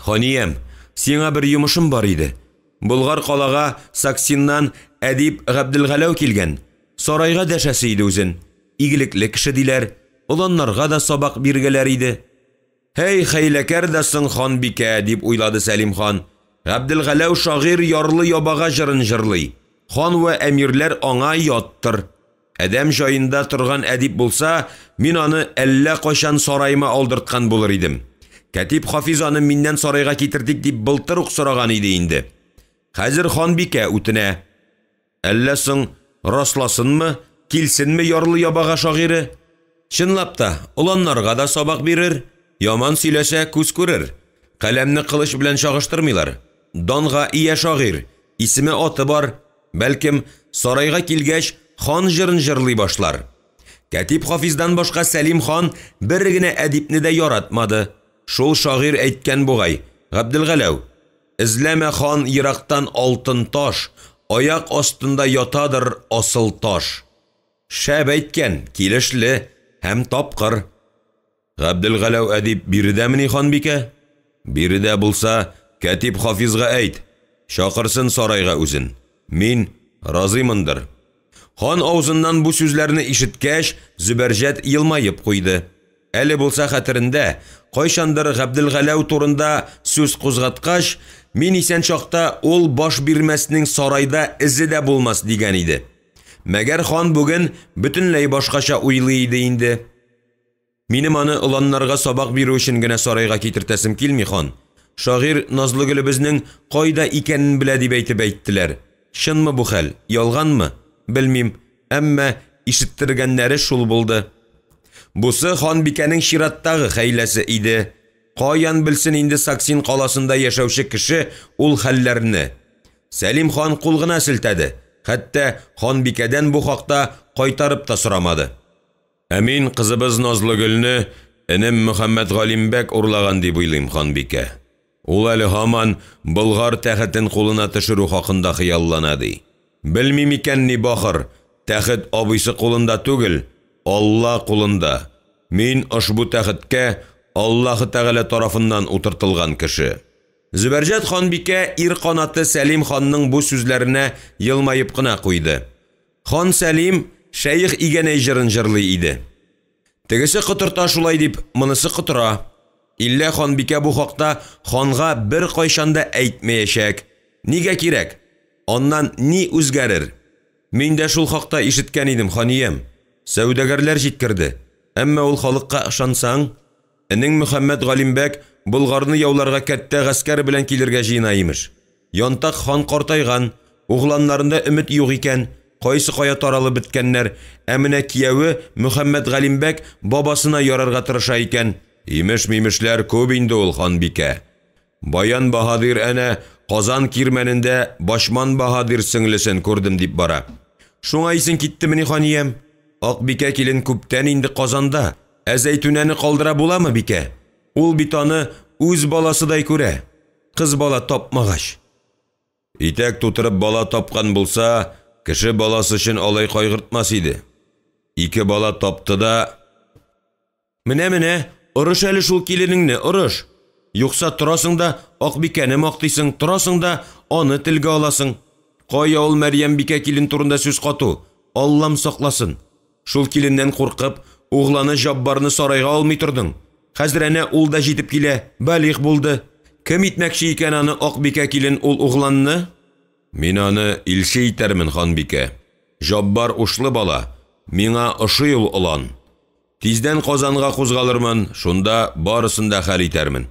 Ханиям, сиңа бер йомышым бар иде. Болгар калага Саксиннан әдип Габделгаләү килгән. Сарайга дәшәсе иде үзен. Игелекле кеше диләр, уланнарга да сабак биргәләр иде. Хәй, хәйләкәр дә соң ханбикә, дип уйлады Сәлим хан. Габделгаләү шагыйрь ярлы ябага җырын җырлый. Хан вә әмирләр аңа яттыр. Әдәм җаенда торган әдип булса, мин аны әллә кайчан сарайыма алдырткан булыр идем. Кәтип Хафизаны миннән сарайга китердик дип былтыр ук сораган иде инде. Хәзер ханбикә үтенә. Әллә соң расласынмы, килсенме ярлы ябага шагыйре? Чынлап та, уланнарга да сабак бирер, яман сөйләсә күз күрер. Каләмне кылыч белән чагыштырмыйлар. Данга ия шагыйр, исеме аты бар, бәлкем сарайга килгәч хан җырын җырлый башлар. Кәтип Хафиздан башка Сәлим хан бер генә әдипне дә яратмады. Шул шагыйр әйткән бугай, Габделгаләү, эзләмә хан ерактан алтын таш, аяк астында ятадыр асыл таш. Шәп әйткән, килешле һәм тапкыр. Габделгаләү әдип биредәмени, ханбикә? Биредә булса, Кәтип Хафизга әйт, чакырсын сарайга үзен. Мин разыймындыр. Хан авызыннан бу сүзләрне ишеткәч, Зөбәрҗәт елмаеп куйды. Әле булса хәтерендә, кайчандыр Габделгаләү турында сүз кузгаткач, мин исән чакта ул баш бирмәснең сарайда изе дә булмас дигән иде. Мәгәр хан бүген бөтенләй башкача уйлый иде инде. Минем аны уланнарга сабак бирү өчен генә сарайга китертәсем килми, хан. Шагыйр Назлыгөлебезнең кайда икәнен белә дип әйттеләр. Чынмы бу хәл, ялганмы? Белмим, әмма ишеттергәннәре шул булды. Бусы ханбикәнең чираттагы хәйләсе иде. Каян белсен инде Саксин каласында яшәүче кеше ул хәлләрне. Сәлим хан кул гына селтәде. Хәтта ханбикәдән бу хакта кайтарып та сорамады. Әмин кызыбыз Назлыгөлне энем Мөхәммәд Галимбәк урлаган дип уйлыйм, ханбикә. Ул әле һаман Болгар тәхетен кулына төшерү хакында хыяллана ди. Белмим икән ни бахыр, тәхет абыйсы кулында түгел, Алла кулында. Мин ошбу тәхеткә Аллаһы Тәгалә тарафыннан утыртылган кеше. Зөбәрҗәт ханбикә ир канаты Сәлим ханның бу сүзләренә елмаеп кына куйды. Хан Сәлим шәйх игәнәй җырын җырлый иде. Тегесе кытырта шулай дип, монысы кытыра. Иллә ханбикә бу хакта ханга бер кайчанда әйтмәячәк. Нигә кирәк? Аннан ни үзгәрер? Мин дә шул хакта ишеткән идем, ханиям. Сәүдәгәрләр җиткерде. Әмма ул халыкка ышансаң, энең Мөхәммәд Галимбәк Болгарны яуларга кәттә гаскәр белән килергә җыена имеш. Янтак хан картайган, Угланнарында өмет юк икән, кайсы кая таралып беткәннәр, ә менә кияүе Мөхәммәд Галимбәк бабасына ярарга тырыша икән. Имеш-мимешләр күп инде ул, ханбикә. Баян Баһадир әнә Казан кирмәнендә Башман Баһадир сеңлесен күрдем дип бара. Шуңа исең киттемени, ханиям? Акбикә килен күптән инде Казанда. Ә Зәйтүнәне калдыра буламы, бикә? Ул бит аны үз баласыдай күрә. Кыз бала тапмагач. Итәк тутырып бала тапкан булса, кеше баласы өчен алай кайгыртмас иде. Ике бала тапты да... Менә, орыш әле шул киленеңне, орыш. Юкса торасың да Акбикәне мактыйсың, торасың да аны телгә аласың. Кая ул Мәрьям бикә килен турында сүз кату? Аллам сакласын. Шул киленнән куркып, угланы Жаббарны сарайга алмый тордың. Хәзер әнә ул да җитеп килә, балигъ булды. Кем итмәкче икән аны Акбикә килен ул угланны? Мин аны илче итәрмен, ханбикә. Жаббар ушлы бала, миңа ошый ул олан. Тиздән Казанга кузгалырмын, шунда барысын да хәл итәрмен.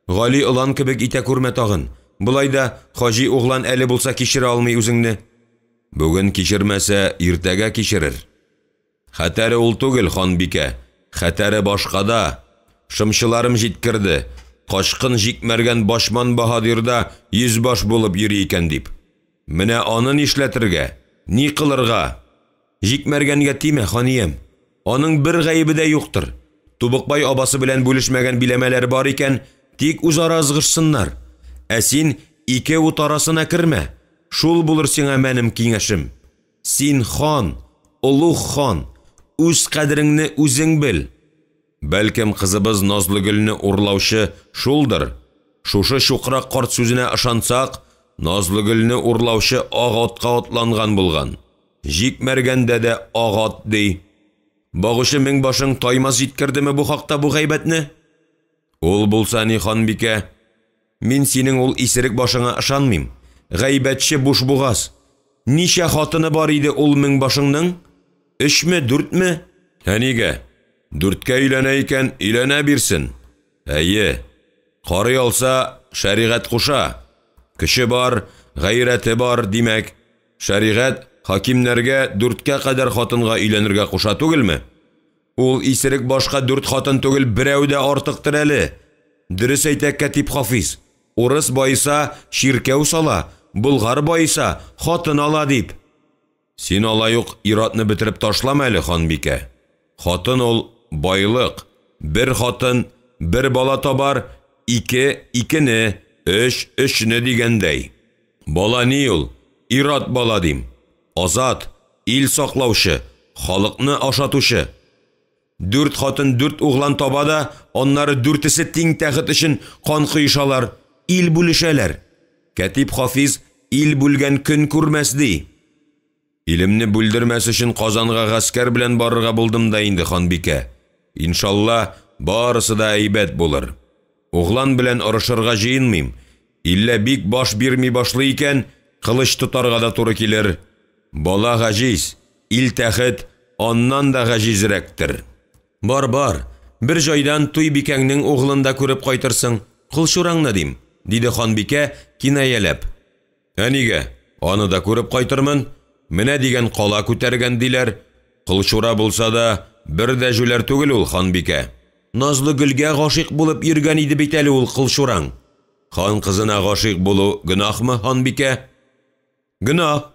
Гали олан кебек итә күрмә тагын. Булай да хаҗи углан әле булса кичерә алмый үзеңне. Бүген кичермәсә, иртәгә кичерер. Хәтәре ул түгел, ханбикә. Хәтәре башкада. Шымчыларым җиткерде. Кашкын җикмәргән Башман Баһадирда 100 баш булып йөри икән дип. Менә аны нишләтергә? Ни кылырга? Җикмәргәнгә тимә, ханиям. Аның бер гаебе дә юктыр. Тубыкбай абасы белән бүлешмәгән биләмәләр бар икән, тик үзара ызгышсыннар. Ә син ике ут арасына кермә. Шул булыр сиңа мәнем киңәшем. Син хан, улуг хан, үз кадереңне үзең бел. Бәлкем кызыбыз Назлыгөлне урлаучы шулдыр. Шушы чукрак карт сүзенә ышансак, Назлыгөлне урлаучы ак атка атланган булган. Җикмәргәндә дә ак ат ди. Багышы меңбашың таймас җиткердеме бу хакта бу гайбәтне? Ул булса ни, ханбикә? Мин синең ул исерек башыңа ышанмыйм. Гайбәтче бушбугаз. Ничә хатыны бар иде ул меңбашыңның? 3ме, 4ме? Нигә? 4кә өйләнә икән, өйләнә бирсен. Әйе. Карый алса, шәригать куша. Кеше бар, гайрәте бар, димәк. Шәригать хакимнәргә 4кә кадәр хатынга өйләнергә куша түгелме? Ул исерек башка 4 хатын түгел, берәү дә артыктыр әле. Дөрес әйтә Катип Хафиз. Урыс байса, ширкәү сала, Булгар байса, хатын ала дип. Син алаюк иратны бетереп ташлама әле, ханбикә. Хатын ул байлык. Бер хатын, бер бала табар, 2 икене, 3 3не дигәндәй. Бала ни ул? Ират бала дим. Азат, ил саклаучы, халыкны ашатучы. 4 хатын 4 углан таба да, аннары 4-се тиң тәхет өчен кан кыйшалар, ил бүлешәләр. Катип Хафиз ил бүлгән көн күрмәс ди. Илемне бүлдермәс өчен Казанга гаскәр белән барырга булдым да инде, ханбикә. Иншалла, барысы да әйбәт булыр. Углан белән орышырга җыенмыйм. Иллә бик баш бирми башлый икән, кылыч тотарга да туры килер. Бала гаҗиз, ил тәхет аннан да гаҗизрәктер. Бар, бер җайдан туй бикәңнең углында күреп кайтырсың. Кылчураңны дим, диде ханбикә кинаяләп. Нигә? Аны да күреп кайтырмын. Менә дигән кала күтәргән диләр. Кылчура булса да, бер дә жүләр түгел ул, ханбикә. Назлыгөлгә гашыйк булып йөргән иде бит әле ул кылчураң. Хан кызына гашыйк булу гынахмы, ханбикә? Гынах.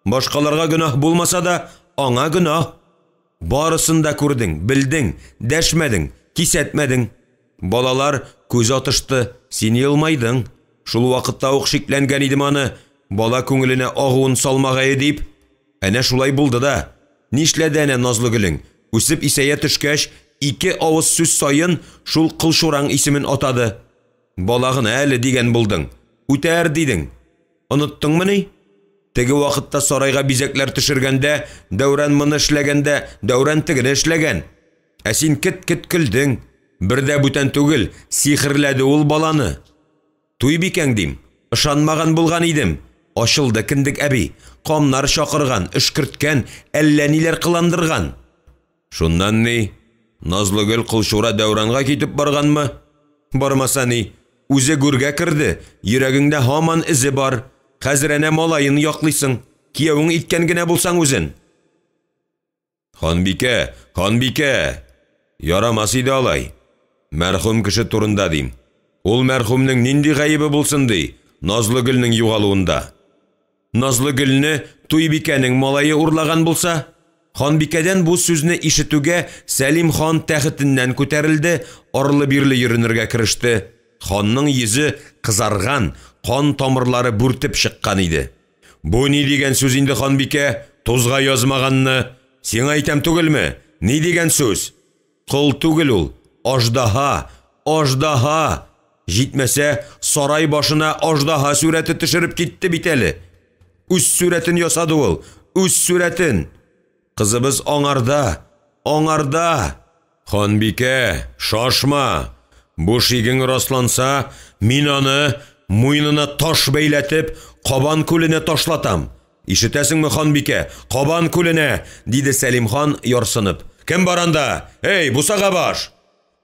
Башкаларга гынах булмаса да, аңа гынах. Барысын да күрдең, белдең, дәшмәдең, кисәтмәдең. Балалар күз атышты, син елмайдың. Шул вакытта ук шикләнгән идем аны, бала күңеленә агуын салмагае дип. Әнә шулай булды да. Нишләде әнә Назлыгөлең? Үсеп исәя төшкәч, 2 авыз сүз сайын шул кылчураң исемен атады. Балагын әле дигән булдың. Үтәр дидең. Оныттыңмы ни? Теге вакытта сарайга бизәкләр төшергәндә, Дәүран моны эшләгәндә, Дәүран тегене эшләгән. Ә син кит көлдең. Бердә бүтән түгел, сихерләде ул баланы. Туй бикәң дим. Ышанмаган булган идем. Ашылды киндек әби. Камнар шакырган, эшкерткән, әллә ниләр кыландырган. Шуннан ни? Назлыгөл кылчура Дәүранга китеп барганмы? Бармаса ни? Үзе гүргә керде. Йөрәгеңдә һаман изе бар. Хәзер әнә малайын яклыйсың. Кияуң иткән генә булсаң үзен. Ханбикә, ханбикә. Ярамас иде алай. Мәрхүм кеше турында дим. Ул мәрхүмнең нинди гаебе булсын ди, Назлыгөлнең югалуында. Назлыгөлне Туйбикәнең малайы урлаган булса, Ханбикәдән бу сүзне ишетүгә Сәлим хан тәхетеннән күтәрелде, арлы-бирле йөренергә кереште. Ханның йөзе кызарган, кан тамырлары бүртеп чыккан иде. Бу ни дигән сүз инде, Ханбикә? Тузга язмаганны. Сиңа әйтәм түгелме? Ни дигән сүз? Кол түгел ул, аждаһа, аждаһа. Җитмәсә, сарай башына аждаһа сүрәте төшереп китте бит әле. Үз сүрәтен ясады ул, үз сүрәтен. Кызыбыз аңарда, аңарда. Ханбикә, шашма. Бу шигең расланса, мин аны муйнына таш бәйләтеп, Кабан күленә ташлатам. Ишетәсеңме, Ханбикә? Кабан күленә, диде Сәлим хан ярсынып. Кем баранда? Эй, Бусага баш!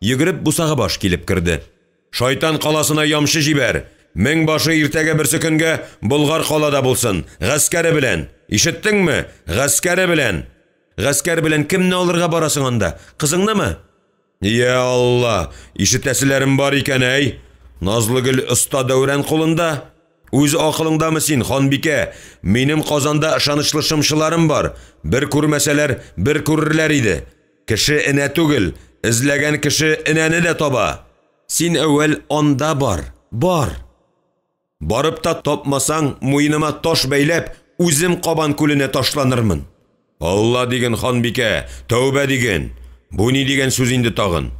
Йөгереп Бусага баш килеп керде. Шайтан каласына ямшы җибәр. Мең башы иртәгә берсе көнгә Болгар калада булсын, гаскәре белән. Ишеттеңме? Гаскәре белән. Гаскәр белән кемне алырга барасың анда? Кызыңнымы? Я Алла, ишетәселәрем бар икән, әй. Назлыгөл оста Дәүран кулында. Үз акылыңдамы син, Ханбикә? Минем Казанда ышанычлы шымчыларым бар. Бер күрмәсәләр, бер күрерләр иде. Кеше энә түгел, эзләгән кеше энәне дә таба. Син әүвәл анда бар, бар. Барып та тапмасаң, муйныма таш бәйләп, үзем Кабан күленә ташланырмын. Алла диген, Ханбикә, тәүбә диген. Бу ни дигән сүз инде тагын?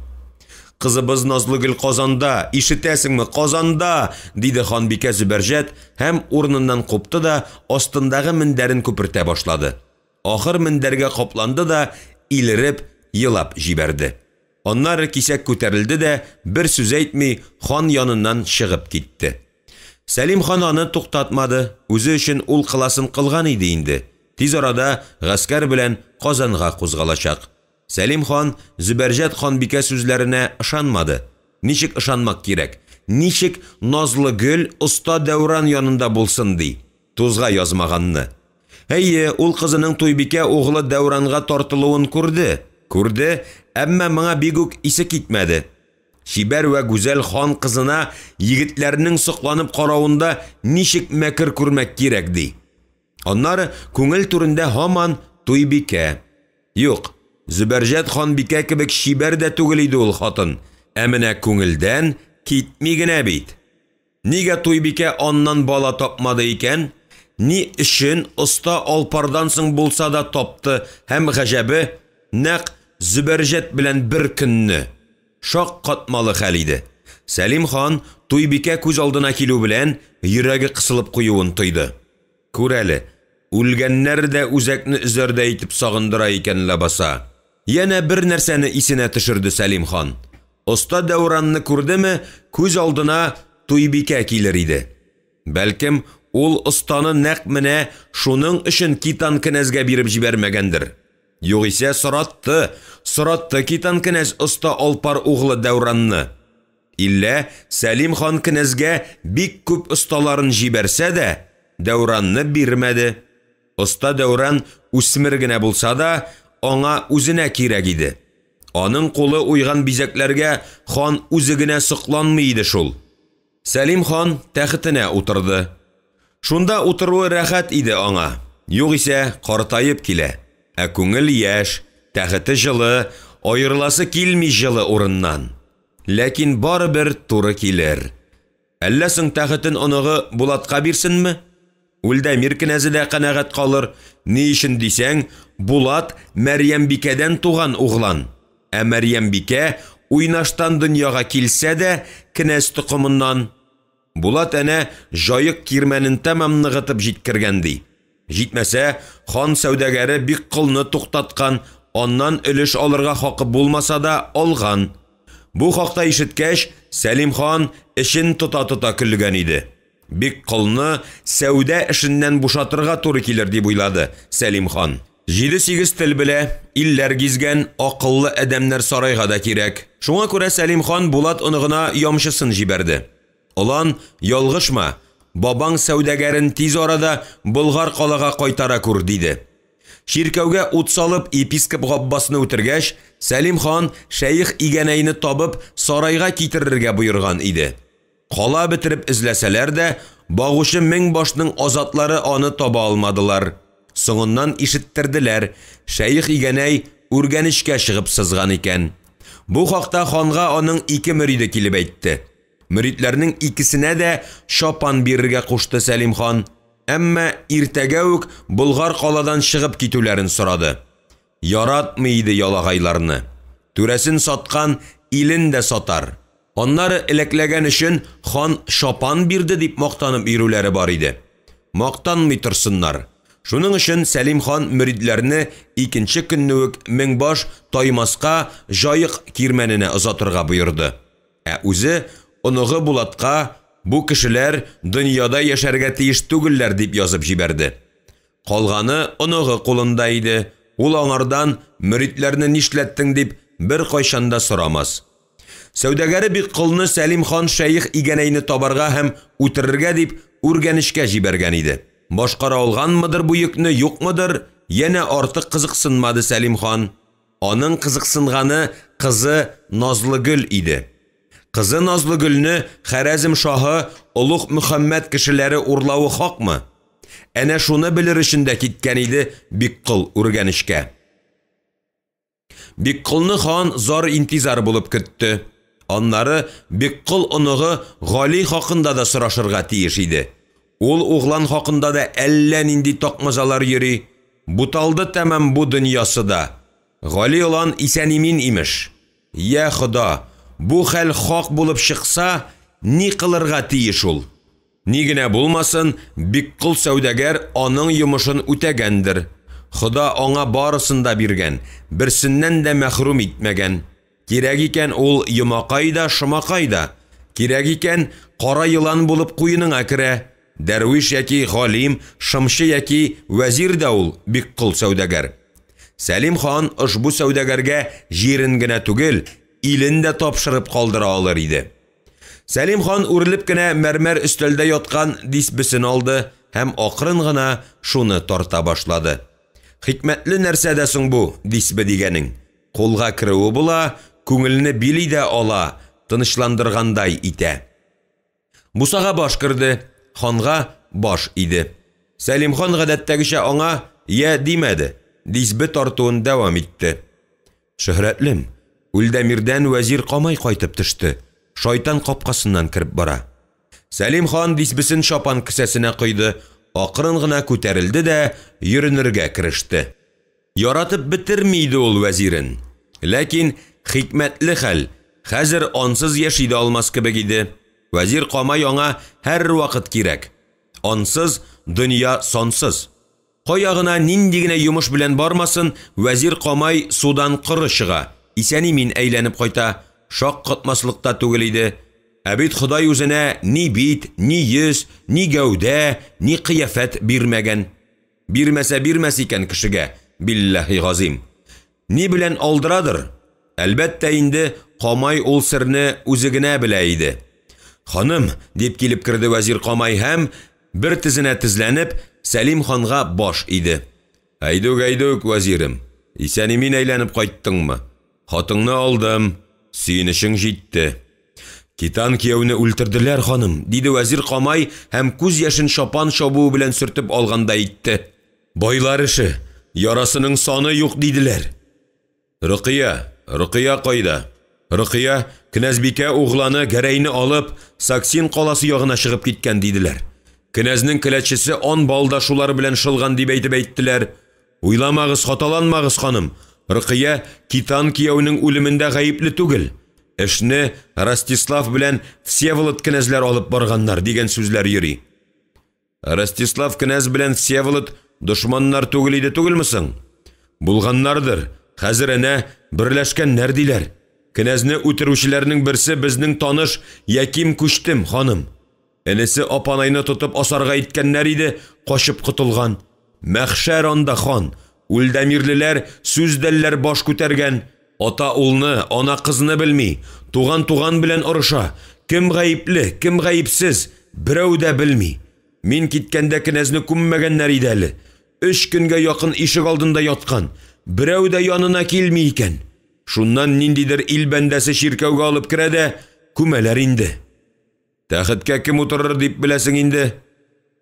Кызыбыз Назлыгөл Казанда, ишетәсеңме, Казанда, диде Ханбикә Зөбәрҗәт, һәм урыныннан купты да астындагы мендәрен күпертә башлады. Ахыр мендәргә капланды да илереп, елап җибәрде. Аннары кисәк күтәрелде дә, бер сүз әйтми, хан яныннан чыгып китте. Сәлим хан аны туктатмады, үзе өчен ул кыласын кылган иде инде. Тиз арада гаскәр белән Казанга кузгалачак. Сәлим хан Зөбәрҗәт Ханбикә сүзләренә ышанмады. Ничек ышанмак кирәк? Ничек Назлыгөл оста Дәүран янында булсын ди? Тузга язмаганны. Әйе, ул кызының Туйбикә угылы Дәүранга тартылуын күрде. Күрде, әмма моңа бик үк исе китмәде. Шибәр вә гүзәл хан кызына егетләрнең сокланып каравында ничек мәкер күрмәк кирәк ди. Аннары күңел түрендә һаман Туйбикә. Юк, Зөбәрҗәт Ханбикә кебек шибәр дә түгел иде ул хатын. Ә менә күңелдән китми генә бит. Нигә Туйбикә аннан бала тапмады икән? Ни өчен оста алпардан соң булса да тапты, һәм гаҗәбе нәкъ Зөбәрҗәт белән бер көнне. Шак катмалы хәл иде. Сәлим хан Туйбикә күз алдына килү белән йөрәге кысылып куюын тойды. Күр әле, үлгәннәр дә үзәкне үзәрдә итеп сагындыра икән лабаса. Яна бер нәрсәне исенә төшерде Сәлим хан. Оста Дәүранны күрдеме, күз алдына Туйбикә килер иде. Бәлкем, ул останы нәкъ менә шуның өчен Китан кенәзгә биреп җибәрмәгәндер. Югыйсә соратты Китан кенәз оста Алпар угылы Дәүранны. Иллә Сәлим хан кенәзгә бик күп осталарын җибәрсә дә, Дәүранны бирмәде. Оста Дәүран үсмер генә булса да, аңа үзенә кирәк иде. Аның кулы уйган бизәкләргә хан үзе генә сокланмый иде шул. Сәлим хан тәхетенә утырды. Шунда утыруы рәхәт иде аңа. Югыйсә картайып килә. Ә күңел яшь, тәхете җылы, аерыласы килми җылы урыннан. Ләкин барыбер туры килер. Әллә соң тәхетен оныгы Булатка бирсенме? Үлдәмир кенәзе дә канәгать калыр. Ни өчен дисәң, Булат Мәрьямбикәдән туган углан. Ә Мәрьямбикә уйнаштан дөньяга килсә дә кенәз тукымыннан. Булат әнә җаек кирмәнен тәмам ныгытып җиткергән ди. Җитмәсә, хан сәүдәгәре бик кылны туктаткан, аннан өлеш алырга хакы булмаса да алган. Бу хакта ишеткәч, Сәлим хан эшен тота көлгән иде. Бик кылны сәүдә эшеннән бушатырга туры килер дип уйлады Сәлим хан. 7-8 тел белә, илләр гизгән, акыллы адәмнәр сарайга да кирәк. Шуңа күрә Сәлим хан Булат оныгына ямчысын җибәрде. Олан, ялгышма, бабаң сәүдәгәрен тиз арада Болгар калага кайтара күр диде. Ширкәүгә ут салып епископ Габбасны үтергәч, Сәлим хан шәйх Игәнәйне табып сарайга китерергә боерган иде. Кала бетереп эзләсәләр дә, багучы меңбашның азатлары аны таба алмадылар. Соңыннан ишеттерделәр, шәйх Игәнәй үргәнешкә чыгып сызган икән. Бу хакта ханга аның 2 мөриде килеп әйтте. Мөритләрнең икесенә дә шапан бирергә кушты Сәлим хан. Әмма иртәгә үк Болгар каладан чыгып китүләрен сорады. Яратмый иде ялагайларны. Түрәсен саткан илен дә сатар. Аннары элекләгән өчен хан шапан бирде дип мактанып йөрүләре бар иде. Мактанмый торсыннар. Шуның өчен Сәлим хан мөридләрне 2нче көнне үк меңбаш Таймаска җаек кирмәненә озатырга боерды. Үзе оныгы Булатка бу кешеләр дөньяда яшәргә тиеш түгелләр дип язып җибәрде. Калганы оныгы кулында иде. Ул аңардан мөритләрне нишләттең дип бер кайчанда сорамас. Сәүдәгәре бик кылны Сәлим хан шәйх Игәнәйне табарга һәм үтерергә дип үргәнешкә җибәргән иде. Башкара алганмыдыр бу йөкне, юкмыдыр, яна артык кызыксынмады Сәлим хан. Аның кызыксынганы кызы Назлыгөл иде. Кызы Назлыгөлне Хәрәзм шаһы Улуг Мөхәммәд кешеләре урлавы хакмы? Әнә шуны белер өчен дә киткән иде Биккыл үргәнешкә. Биккылны хан зар интизар булып көтте. Аннары Биккыл оныгы Гали хакында да сорашырга тиеш иде. Ул углан хакында да әллә нинди такмазалар йөри. Буталды тәмам бу дөньясы да. Гали улан исән-имин имеш. Я Хода, бу хәл хак булып чыкса, ни кылырга тиеш ул? Ни генә булмасын, Биккыл сәүдәгәр аның йомышын үтәгәндер. Хода аңа барысын да биргән, берсеннән дә мәхрүм итмәгән. Кирәк икән ул йомакай да, шымакай да. Кирәк икән кара йылан булып куеныңа керә. Дәрвиш яки галим, шымчы яки вәзир дә ул Биккыл сәүдәгәр. Сәлим хан ошбу сәүдәгәргә җирен генә түгел, илен дә тапшырып калдыра алыр иде. Сәлим хан үрелеп кенә мәрмәр өстәлдә яткан дисбесен алды һәм акрын гына шуны тарта башлады. Хикмәтле нәрсә дә соң бу дисбе дигәнең. Кулга киреүе була, күңелне били дә ала, тынычландыргандай итә. Бусага баш кирде, ханга баш иде. Сәлим хан гадәттәгечә аңа я димәде, дисбе тартуын дәвам итте. Шөһрәтлем, Үлдәмирдән вәзир Камай кайтып төште. Шайтан капкасыннан кирип бара. Сәлим хан дисбесен шапан кесәсенә койды, акрын гына күтәрелде дә йөренергә киреште. Яратып битермиде ул вәзирен. Ләкин хикмәтле хәл, хәзер ансыз яши дә алмас кебек иде. Вәзир Камай аңа һәр вакыт кирәк. Ансыз дөнья сансыз. Каягына нинди генә йомыш белән бармасын, вәзир Камай судан кыры чыга. Исән-имин әйләнеп кайта, шак катмаслыкта түгел иде. Бит Ходай үзенә ни бит, ни йөз, ни гәүдә, ни кыяфәт бирмәгән. Бирмәсә бирмәс икән кешегә, биллаһи газим. Ни белән алдырадыр? Әлбәттә инде Камай ул серне үзе генә белә иде. Ханым, дип килеп кирде вәзир Камай һәм бер тезенә тезләнеп Сәлим ханга баш иде. Әйдүк, вәзирем, исән-имин әйләнеп кайттыңмы? Хатыңны алдым, сөенешең җитте. Китан кияүне үлтерделәр, ханым, диде вәзир Камай һәм күз яшен шапан шабуы белән сөртеп алганда итте. Байлар эше, ярасының саны юк диделәр. Рөкыя кайда? Рөкыя кнәзбикә угланы Гәрәйне алып, Саксин каласы ягына чыгып киткән диделәр. Кнәзнең келәтчесе ан балдашулар белән шылган дип әйттеләр. Уйламагыз, хаталанмагыз, ханым. Рөкыя Китан кияүнең үлемендә гаепле түгел. Эшне Ростислав белән Всеволод кнәзләр алып барганнар дигән сүзләр йөри. Ростислав кнәз белән Всеволод дошманнар түгел иде түгелмесең? Булганнардыр. Хәзер әнә берләшкәннәр диләр. Кнәзне үтерүчеләрнең берсе безнең таныш Яким Күчтем, ханым. Энесе апанайны тотып асарга иткәннәр иде, качып котылган. Мәхшәр анда, хан. Үлдәмирлеләр сүздәлләр баш күтәргән. Ата улны, ана кызны белми, туган белән орыша. Кем гаепле, кем гаепсез, берәү дә белми. Мин киткәндә кенәзне күммәгәннәр иде әле. 3 көнгә якын ишек алдында яткан. Берәү дә янына килми икән. Шуннан ниндидер ил бәндәсе ширкәүгә алып керә дә күмәләр инде. Тәхеткә кем утырыр дип беләсең инде?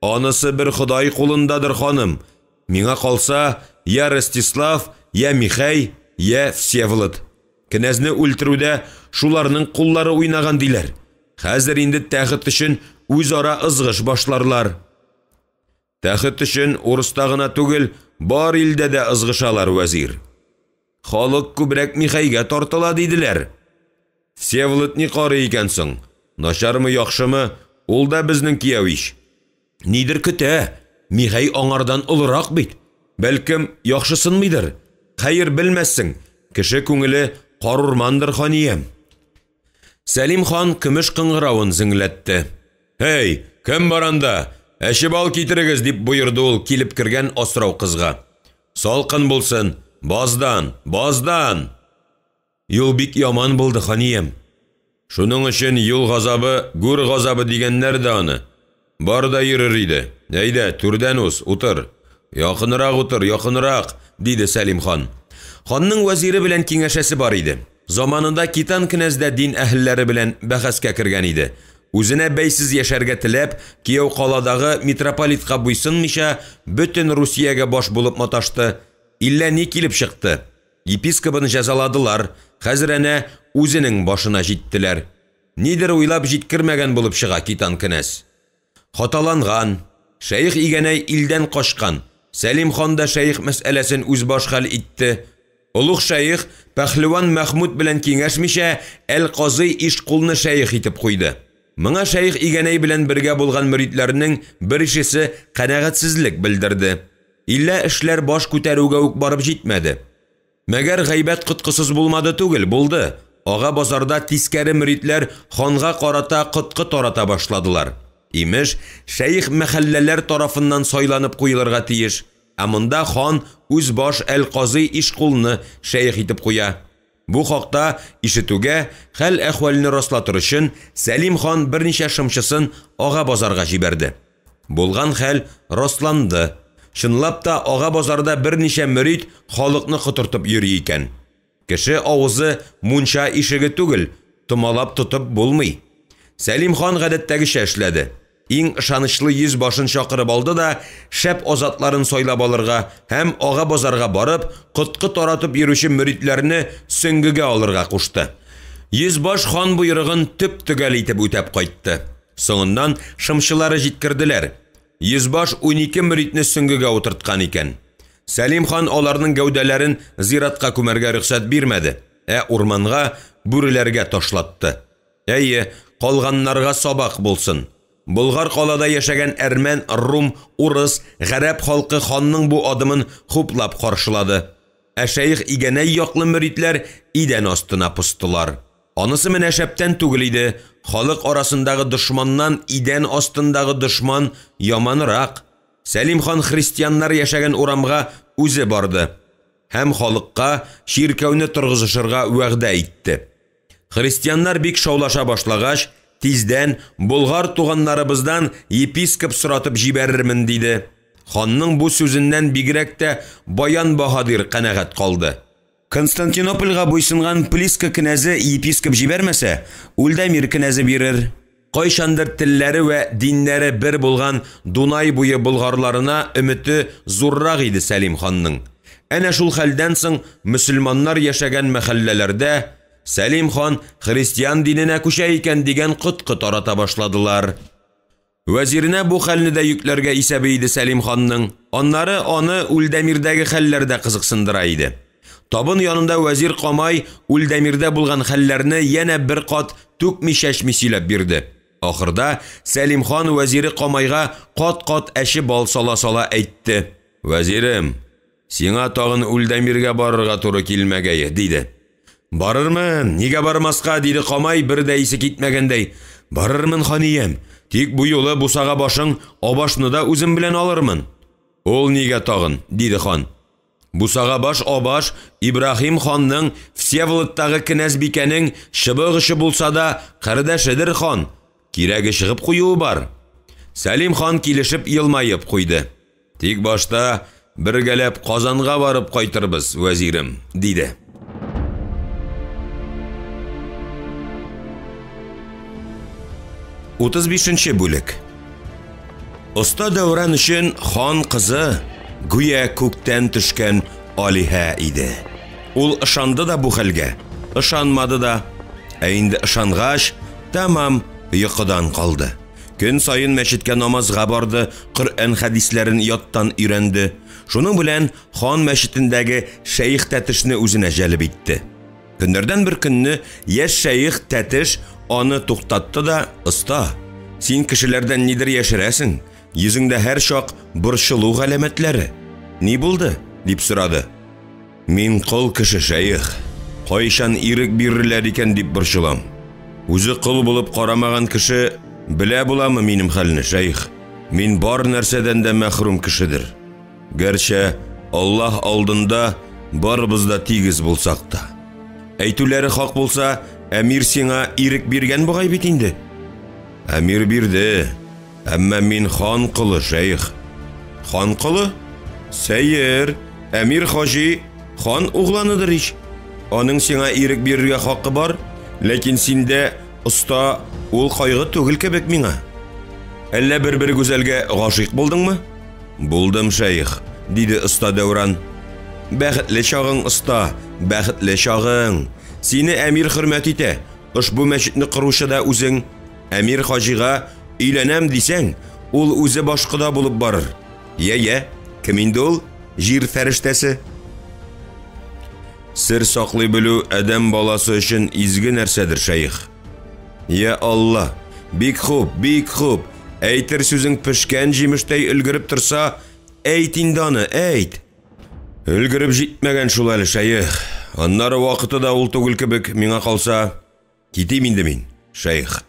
Анысы бер Ходай кулындадыр, ханым. Миңа калса, я Ростислав, я Михай, я Всеволод. Кенәзне үлтерүдә шуларның куллары уйнаган диләр. Хәзер инде тәхет өчен үзара ызгыш башларлар. Тәхет өчен урыста гына түгел, бар илдә дә ызгышалар, вәзир. Халык күбрәк Михайга тартыла диделәр. Всеволод ни карый икән соң? Начармы, яхшымы? Ул да безнең кияү иш. Нидер көтә? Михай аңардан олырак бит. Бәлкем, яхшысынмыйдыр. Хәер, белмәссең. Кеше күңеле карурмандыр, ханиям. Сәлим хан көмеш кыңгырауын зіңләтте. Hey, кем баранда? Әші бал китерегез, дип буйырды ул килеп кергән асрау кызга. Салкын булсын, баздан, баздан. Юл бик яман булды, ханиям. Шуның өчен юл газабы, гүр газабы дигәннәр дә аны. Бар да йөрер иде. Әйдә, түрдән үз, утыр. Якынрак утыр, якынрак, диде Сәлим хан. Ханның вәзире белән киңәшәсе бар иде. Заманында Китан кенәздә дин әһелләре белән бәхәскә кергән иде. Үзенә бәйсез яшәргә теләп, кияү каладагы митрополитка буйсынмыйча, бөтен Русиягә баш булып маташты. Иллә ни килеп чыкты. Епископын җәзаладылар, хәзер әнә үзенең башына җиттеләр. Нидер уйлап җиткермәгән булып чыга Китан кенәз. Хаталанган, шәйх игәнәй илдән кашкан. Сәлим хан да шәйх мәсьәләсен үз баш хәл итте. Улуг шәйх Пәһлеван Мәхмүд белән киңәшмичә Әл-Казый Ишкулны шәйх итеп куйды. Моңа шәйх игәнәй белән бергә булган мөритләрнең беришесе канәгатьсезлек белдерде. Иллә эшләр баш күтәрүгә үк барып җитмәде. Мәгәр гайбәт коткысыз булмады түгел, булды. Ага базарда тискәре мөритләр ханга карата коткы тарата башладылар. Имеш, шәйх мәхәлләләр тарафыннан сайланып куелырга тиеш. Ә монда хан үз баш Әл-Казый Ишкулны шәйх итеп куя. Бу хакта ишетүгә, хәл әхвалны раслатыр өчен Сәлим хан берничә шымчысын ага базарга җибәрде. Булган хәл расланды. Чынлап та ага базарда берничә мөрит халыкны котыртып йөри икән. Кеше авызы мунча ишеге түгел, томалап тотып булмый. Сәлим хан гадәттәгечә эшләде. Иң ышанычлы 100 башын чакырып алды да, шәп азатларын сайлап алырга һәм ага базарга барып, коткы таратып йөрүче мөритләрне сөңгегә алырга кушты. 100 баш хан буйрыгын төп-төгәл итеп үтәп кайтты. Соңыннан шымчылары җиткерделәр. 100 баш 12 мөритне сөңгегә утырткан икән. Сәлим хан аларның гәүдәләрен зиратка күмәргә рөхсәт бирмәде, урманга, бүреләргә ташлатты. Әйе, калганнарга сабак булсын. Болгар калада яшәгән әрмән, рум, урыс, гарәп халкы ханның бу адымын хуплап каршылады. Шәйх игәнәй яклы мөритләр идән астына пустылар. Анысы менә шәптән түгел иде. Халык арасындагы дошманнан идән астындагы дошман яманрак. Сәлим хан христианнар яшәгән урамга үзе барды. Һәм халыкка ширкәүне торгызышырга вәгъдә итте. Христианнар бик шаулаша башлагач, тиздән болгар туганнарыбыздан епископ соратып җибәрермен диде. Ханның бу сүзеннән бигрәк тә Баян Баһадир канәгать калды. Константинопольга буйсынган Плиска кенәзе епископ җибәрмәсә, Ульдамир кенәзе бирер. Кайчандыр телләре вә диннәре бер булган Дунай буе болгарларына өмете зуррак иде Сәлим ханның. Әнә шул хәлдән соң мөселманнар яшәгән мәхәлләләрдә Сәлим хан христиан диненә күчә икән дигән коткы тарата башладылар. Вәзиренә бу хәлне дә йөкләргә исәбе иде Сәлим ханның. Аннары аны Ульдамирдәге хәлләрдә кызыксындыра иде. Табын янында вәзир Камай Ульдамирдә булган хәлләрне янә бер кат түкми-шәшми сөйләп бирде. Ахырда Сәлим хан вәзире Камайга кат-кат әче бал сала-сала әйтте. Вәзирем, сиңа тагын Ульдамиргә барырга туры килмәгәе, диде. Барырмын, нигә бармаска, диде Камай бер дә исе китмәгәндәй. Барырмын, ханиям, тик бу юлы бусага башың абашны да үзем белән алырмын. Ул нигә тагын, диде хан. Бусага баш абаш Ибрахим ханның Всеволодтагы кенәз бикәнең чыбыгышы булса да кардәшедер хан. Кирәге чыгып куюы бар. Сәлим хан килешеп елмайып куйды. Тик башта бергәләп Казанга барып кайтырбыз, вәзирем, диде. Утыз бишенче бүлек. Оста Дәүран өчен хан кызы гүя күктән төшкән Алиһә иде. Ул ышанды да бу хәлгә, ышанмады да. Инде ышангач, тамам йокыдан калды. Көн сайын мәчеткә намазга барды, Коръән хәдисләрен яттан өйрәнде. Шуның белән хан мәчетендәге шәйх тәтешне үзенә җәлеп итте. Көннәрдән бер көнне яшь шәйх тәтеш аны туктатты да: "Оста, син кешеләрдән нидер яшерәсең? Йөзеңдә һәр чак борчылу галәмәтләре. Ни булды?" дип сорады. "Мин кол кеше, шәйх. Кайчан ирек бирерләр икән дип борчылам. Үзе кол булып карамаган кеше белә буламы минем хәлне, шәйх? Мин бар нәрсәдән дә мәхрүм кешедер. Гәрчә Аллаһ алдында барыбыз да тигез булсак та. Әйтүләре хак булса, әмир сиңа ирек биргән бугай бит инде." "Әмир бирде, әмма мин хан кылы, шәйх." "Хан кылы? Сәйер, әмир хаҗи хан угланыдыр ич. Аның сиңа ирек бирергә хакы бар, ләкин синдә, оста, ул кайгы түгел кебек миңа. Әллә бер гүзәлгә гашыйк булдыңмы?" "Булдым, шәйх", диде оста Дәүран. "Бәхетле чагың, оста, бәхетле чагың. Сине әмир хөрмәт итә. Ушбу мәчетне кыручы да үзең. Әмир хаҗига өйләнәм дисәң, ул үзе башкыда булып барыр. Я, кем инде ул? Җир фәрештәсе." "Сер саклый белү адәм баласы өчен изге нәрсәдер, шәйх." "Я Алла, бик хуп, бик хуп. Әйтер сүзең пешкән җимештәй өлгереп торса, әйт инде аны, әйт." "Өлгереп җитмәгән шул әле, шәйх. Аннары вакыты да ул түгел кебек миңа калса, китим инде мин, шәйх."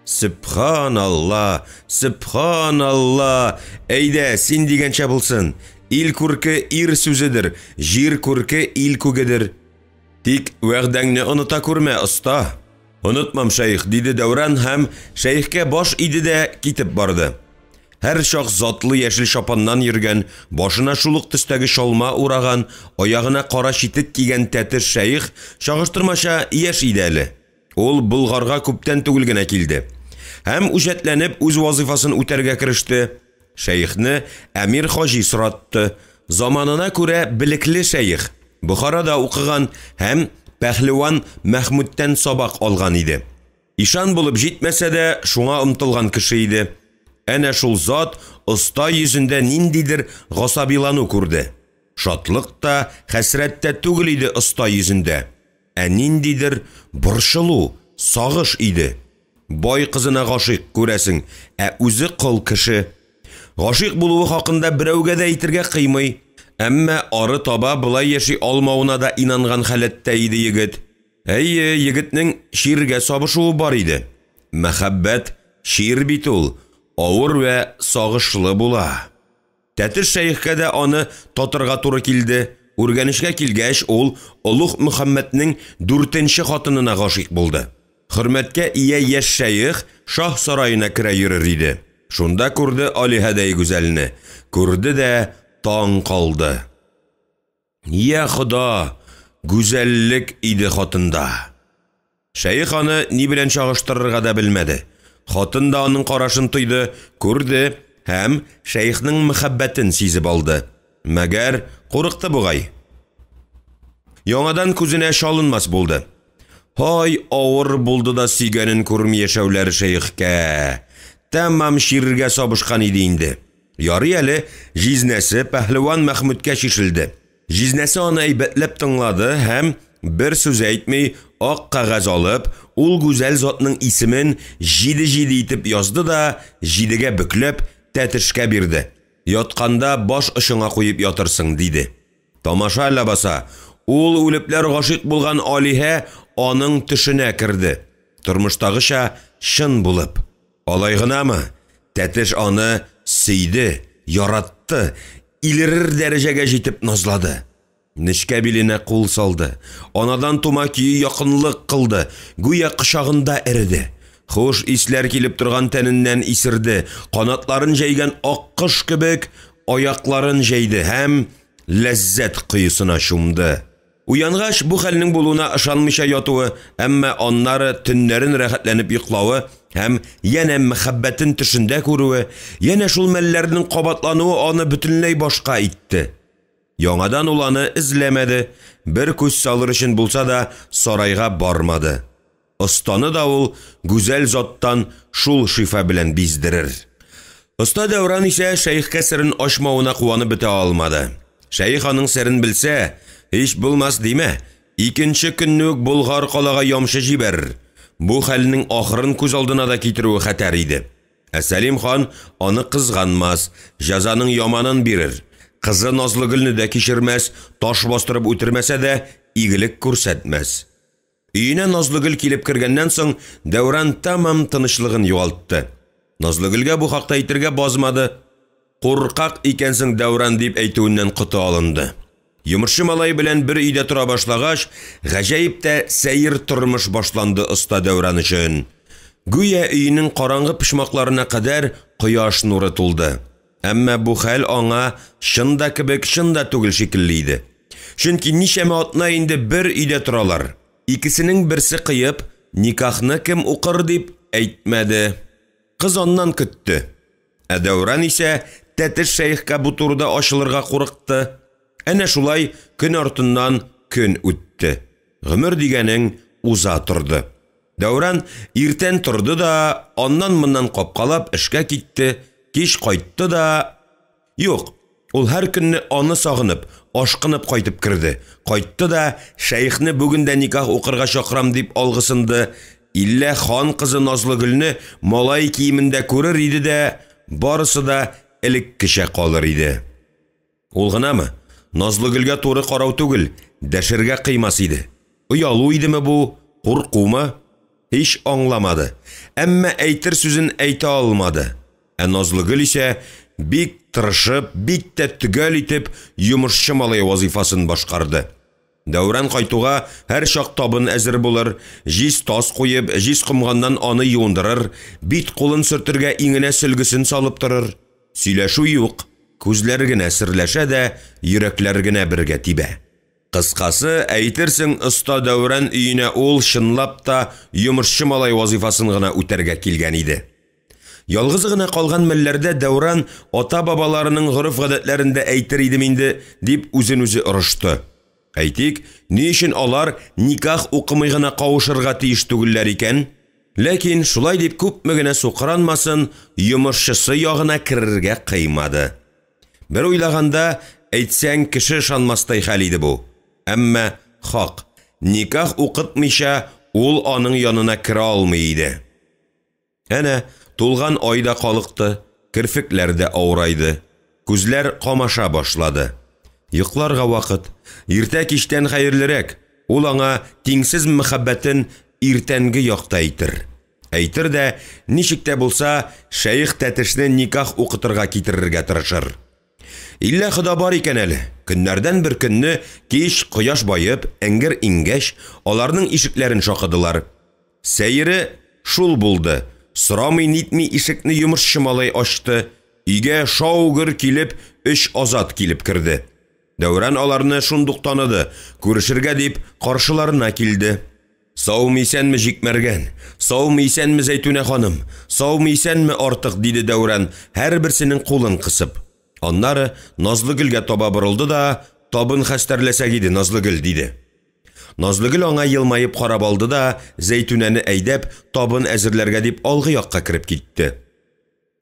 "Субханалла, субханалла. Әйдә, син дигәнчә булсын. Ил күрке ир сүзедер, җир күрке ил күгедер. Тик вәгъдәңне оныта күрмә, оста." "Онытмам, шәйх", диде Дәүран һәм шәйхкә баш иде дә китеп барды. Һәр чак затлы яшел шапаннан йөргән, башына шулык төстәге шалма ураган, аягына кара читек кигән тәтеш шәйх чагыштырмача яшь иде әле. Ул Болгарга күптән түгел генә килде. Һәм үҗәтләнеп үз вазифасын үтәргә кереште. Шәйхне әмир хаҗи соратты. Заманына күрә билекле шәйх. Бухарада укыган һәм пәһлеван Мәхмүдтән сабак алган иде. Ишан булып җитмәсә дә, шуңа омтылган кеше иде. Әнә шул зат оста йөзендә ниндидер гасабилану күрде. Шатлык та, хәсрәт тә түгел иде оста йөзендә. Ниндидер борчылу, сагыш иде. Бай кызына гашыйк күрәсең, үзе кол кеше. Гашыйк булуы хакында берәүгә дә әйтергә кыймый. Әмма ары таба булай яши алмауына да инанган хәләттә иде егет. Әйе, егетнең ширгә сабышуы бар иде. Мәхәббәт шир бит ул, авыр вә сагышлы була. Тәтеш шәйхкә дә аны татырга туры килде. Үргәнешкә килгәч, ул Улуг Мөхәммәднең 4нче хатынына гашыйк булды. Хөрмәткә ия яшь шәйх шаһ сараена керә йөрер иде. Шунда күрде Алиһәдәй гүзәлне. Күрде дә таң калды. Я Худа, гүзәллек иде хатында. Шәйх аны ни белән чагыштырырга да белмәде. Хатын да аның карашын тойды, күрде һәм шәйхнең мәхәббәтен сизеп алды. Мәгәр курыкты бугай. Яңадан күзенә шалынмас булды. Һай, авыр булды да сөйгәнен күрми яшәүләр шәйхкә. Тәмам ширгә сабышкан иде инде. Ярый әле җизнәсе пәһлеван Мәхмүдкә шишелде. Җизнәсе аны әйбәтләп тыңлады һәм бер сүз әйтмәй ак кагаз алып, ул гүзәл затның исемен җиде итеп язды да җидегә бөкләп тәтешкә бирде. Ятканда баш ышыңа куеп ятырсың, диде. Тамаша лабаса, ул үлепләр гашыйк булган Алиһә аның төшенә керде. Тормыштагыча шын булып. Алай гынамы? Тәтеш аны сөйде, яратты, илерер дәрәҗәгә җитеп назлады. Нечкә биленә кул салды. Анадан тума көе якынлык кылды, гүя кочагында эреде. Хуш исләр килеп торган тәненнән исерде, канатларын җәйгән аккош кебек, аякларын җәйде һәм ләззәт кыйсына чумды. Уянгач бу хәлнең булуына ышанмыйча ятуы, әмма аннары төннәрен рәхәтләнеп йоклавы һәм янә мәхәббәтен төшендә күрүе, янә шул мәлләрнең кабатлануы аны бөтенләй башка итте. Яңадан ул аны эзләмәде, бер күз салыр өчен булса да сарайга бармады. Останы да ул гүзәл заттан шул шифа белән биздерер. Оста Дәүран исә шәйхкә серен ачмавына куанып бетә алмады. Шәйх аның серен белсә, һич булмас диме, икенче көнне үк Болгар калага ямшы җибәрер. Бу хәлнең ахырын күз алдына да китерүе хәтәр иде. Сәлим хан аны кызганмас, җәзаның яманын бирер. Кызы Назлыгөлне дә кичермәс, таш бастырып үтермәсә дә игелек күрсәтмәс. Өенә Назлыгөл килеп кергәннән соң Дәүран тамам тынычлыгын югалтты. Назлыгөлгә бу хакта әйтергә базмады. Куркак икәнсең Дәүран дип әйтүеннән коты алынды. Йомырчы малай белән бер өйдә тора башлагач, гаҗәеп тә сәер тормыш башланды оста Дәүран өчен. Гүя өйнең караңгы пишмакларына кадәр кояш нуры тулды. Әмма бу хәл аңа шында кебек шында түгел шикелле иде. Чөнки ничәмә атна инде бер өйдә торалар. Икесенең берсе кыеп, никахны кем укыр дип әйтмәде. Кыз аннан көтте. Дәүран исә тәтеш шәйхкә бу турыда ачылырга курыкты. Әнә шулай көн артыннан көн үтте. Гомер дигәнең уза торды. Дәүран иртән торды да, аннан-моннан капкалап эшкә китте, кич кайтты да... Юк, ул һәр көнне аны сагынып, ашкынып кайтып кирде. Кайтты да, шәйхне бүген дә никах укырга чакырам дип алгысынды. Иллә хан кызы Назлыгөлне малай киемендә күрер иде дә, барысы да элеккечә калыр иде. Ул гынамы? Назлыгөлгә туры карау түгел, дәшергә кыймас иде. Уялу идеме бу, куркумы? Һич аңламады. Әмма әйтер сүзен әйтә алмады. Назлыгөл исә бик тырышып, бик тә төгәл итеп йомышчы малай вазифасын башкарды. Дәүран кайтуга һәр чак табын әзер булыр, җиз тас куеп, җиз кумганнан аны юындырыр, бит кулын сөртергә иңенә сөлгесен салып торыр. Сөйләшү юк. Күзләр генә серләшә дә, йөрәкләр генә бергә тибә. Кыскасы, әйтерсең, оста Дәүран өенә ул чынлап та йомышчы малай вазифасын гына үтәргә килгән иде. Ялгыз гына калган мәлләрдә Дәүран ата-бабаларының горыф-гадәтләрендә әйтер идем инде дип үзен-үзе орышты. Әйтик, ни өчен алар никах укымый гына кавышырга тиеш түгелләр икән? Ләкин шулай дип күпме генә сукранмасын, йомышчысы ягына керергә кыймады. Бер уйлаганда, әйтсәң кеше ышанмастай хәл иде бу. Әмма хак, никах укытмыйча ул аның янына кирә алмый иде. Әнә тулган айда калыкты, кирфекләр дә авырайды, күзләр камаша башлады. Йокларга вакыт, иртә кичтән хәерлерәк, ул аңа тиңсез мәхәббәтен иртәнге якта әйтер. Әйтер дә, ничек тә булса, шәйх тәтешне никах укытырга китерергә тырышыр. Иллә Хода бар икән әле. Көннәрдән бер көнне кич кояш байып, әңгер иңгәч, аларның ишекләрен шакыдылар. Сәйре шул булды. Сорамый нитми ишекне йомышчы малай ачты. Өйгә шаугыр килеп, 3 азат килеп кирде. Дәүран аларны шундук таныды, күрешергә дип каршыларына килде. Саумы исәнме җикмәргән? Саумы исәнме Зәйтүнә ханым? Саумы исәнме артык диде Дәүран, һәр берсенең кулын кысып. Аннары Назлыгөлгә таба борылды да, табын хәстәрләсәк иде Назлыгөл диде. Назлыгөл аңа елмаеп карап алды да, Зәйтүнәне әйдәп, табын әзерләргә дип алгы якка кирип китте.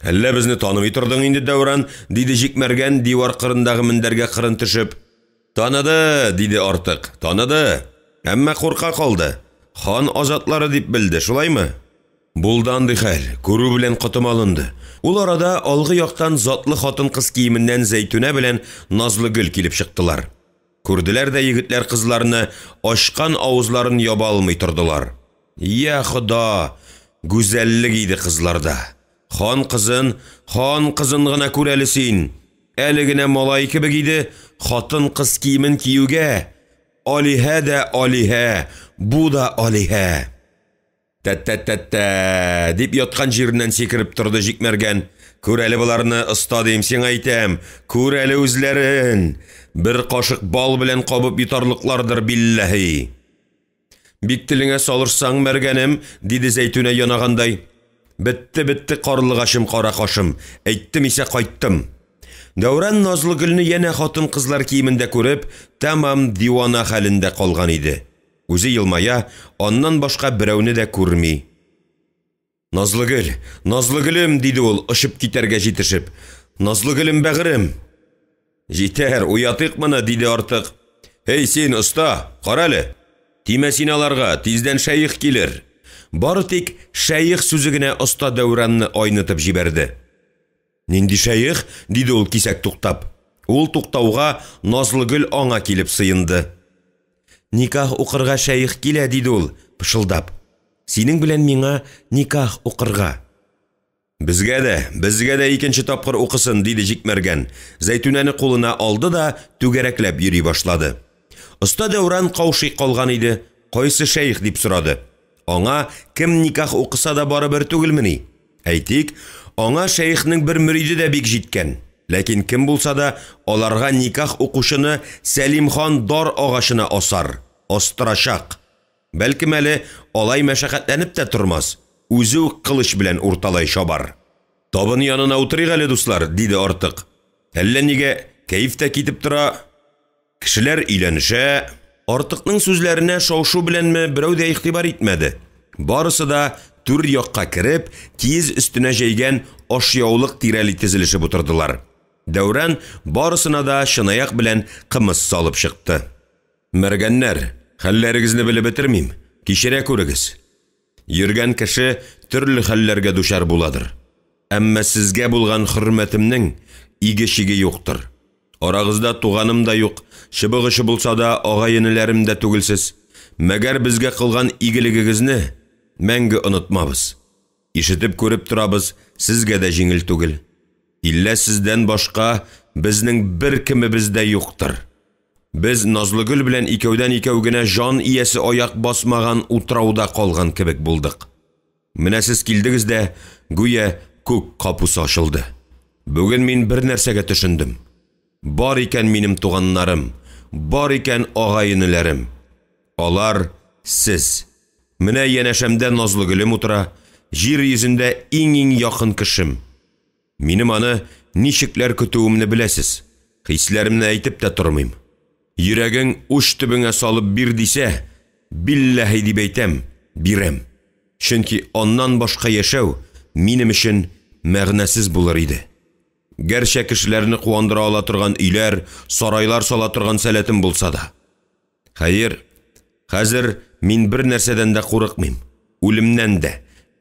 Әллә безне танымый тордың инде Дәүран, диде җикмәргән дивар кырындагы мендәргә кырын төшеп. Таныды, диде артык, таныды. Әмма курка калды. Хан азатлары дип белде, шулаймы? Булды андый хәл, күрү белән котым алынды. Ул арада алгы яктан затлы хатын-кыз киеменнән Зәйтүнә белән Назлыгөл килеп чыктылар. Күрделәр дә егетләр кызларны ачкан авызларын яба алмый тордылар. Я Хода, гүзәллек иде кызларда. Хан кызын гына күр әле син. Әле генә малай кебек иде, хатын-кыз киемен киюгә. Алиһә дә алиһә, бу да алиһә. Тәттәттәттә, дип яткан җиреннән сикереп торды Җикмәргән. Күр әле буларны, оста дим, сиңа әйтәм. Күр әле үзләрен. Бер кашык бал белән кабып йотарлыклардыр билләһи. Бик телеңә салырсаң, Мәргәнем, диде Зәйтүнә янагандай. Бетте карлыгашым, кара кашым. Әйттем исә кайттым. Дәүран Назлыгөлне янә хатын-кызлар киемендә күреп, тамам дивана хәлендә калган иде. Үзе елмая, аннан башка берәүне дә күрми. Назлыгөл, Назлыгөлем, диде ул, ышып китәргә җитешеп. Назлыгөлем, бәгырем. Җитәр, уятыйк моны, диде артык. Эй син, оста, кара әле. Тимә син аларга, тиздән шәйх килер. Бары тик шәйх сүзе генә оста Дәүранны айнытып җибәрде. Нинди шәйх? Диде ул кисәк туктап. Ул туктауга Назлыгөл аңа килеп сыенды. Никах укырга шәйх килә, диде ул, пышылдап. Синең белән миңа никах укырга. Безгә дә икенче тапкыр укысын, диде Җикмәргән. Зәйтүнәне кулына алды да түгәрәкләп йөри башлады. Оста Дәүран каушый калган иде. Кайсы шәйх дип сорады. Аңа кем никах укыса да барыбер түгелмени? Әйтик, аңа шәйхнең бер мөриде дә бик җиткән. Ләкин кем булса да аларга никах укушыны Сәлимхан дар агашына асар, астырачак. Бәлкем әле алай мәшәкатьләнеп тә тормас. Үзе үк кылыч белән урталай шабар. Табын янына утырыйк әле, дуслар, диде артык. Әллә нигә кәеф тә китеп тора. Кешеләр өйләнешә. Артыкның сүзләренә шау-шу беләнме берәү дә игътибар итмәде. Барысы да түр якка кереп, киез өстенә җәйгән ашъяулык тирәли тезелешеп утырдылар. Дәүран барысына да шынаяк белән кымыз салып чыкты. Мәргәннәр, хәлләрегезне белеп бетермим, кичерә күрегез. Йөргән кеше төрле хәлләргә дучар буладыр. Әмма сезгә булган хөрмәтемнең иге-чиге юктыр. Арагызда туганым да юк, чыбыгышы булса да агай-энеләрем дә түгелсез. Мәгәр безгә кылган игелегегезне мәңге онытмабыз. Ишетеп күреп торабыз, сезгә дә җиңел түгел. Иллә сездән башка безнең бер кемебез дә юктыр. Без Назлыгөл белән икәүдән икәү генә жан иясе аяк басмаган утрауда калган кебек булдык. Менә сез килдегез дә, гүя күк капусы ачылды. Бүген мин бер нәрсәгә төшендем. Бар икән минем туганнарым, бар икән агай-энеләрем. Алар сез. Менә янәшәмдә Назлыгөлем утыра, җир йөзендә иң якын кешем. Минем аны ничекләр көтүемне беләсез. Хисләремне әйтеп тә тормыйм. Йөрәгең уч төбеңә салып бир дисә, билләһи дип әйтәм, бирәм. Чөнки аннан башка яшәү минем өчен мәгънәсез булыр иде. Гәрчә кешеләрне куандыра ала торган өйләр, сарайлар сала торган сәләтем булса да. Хәер, хәзер мин бер нәрсәдән дә курыкмыйм. Үлемнән дә.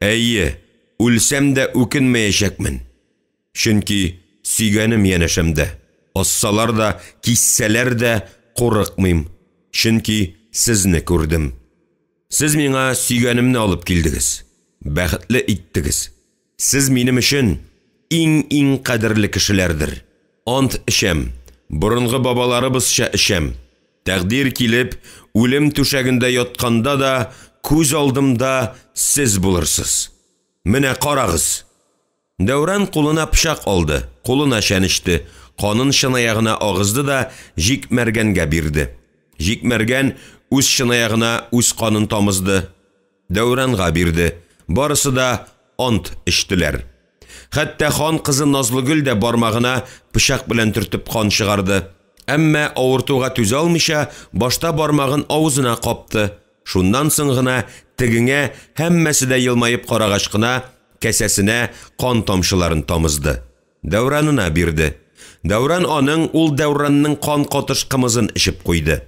Әйе, үлсәм дә үкенмәячәкмен. Чөнки сөйгәнем янәшәмдә. Ассалар да, киссәләр дә курыкмыйм. Чөнки сезне күрдем. Сез миңа сөйгәнемне алып килдегез. Бәхетле иттегез. Сез минем өчен иң кадерле кешеләрдер. Ант ишәм, борынгы бабаларыбызча ишәм. Тәкъдир килеп, үлем түшәгендә ятканда да, күз алдымда сез булырсыз. Менә карагыз. Дәүран кулына пычак алды, кулына шәнеште, канын шынаягына агызды да Җикмәргәнгә бирде. Җикмәргән үз шынаягына үз канын тамызды. Дәүранга бирде. Барысы да ант иштеләр. Хәтта хан кызы Назлыгөл дә бармагына пычак белән төртеп кан чыгарды. Әмма авыртуга түзә алмыйча, башта бармагын авызына капты. Шуннан соң гына тегеңә һәммәсе дә елмаеп карагач кына кәсәсенә кан тамчыларын тамызды. Дәүранына бирде. Дәүран аның ул Дәүранның кан катыш кымызын ишеп куйды.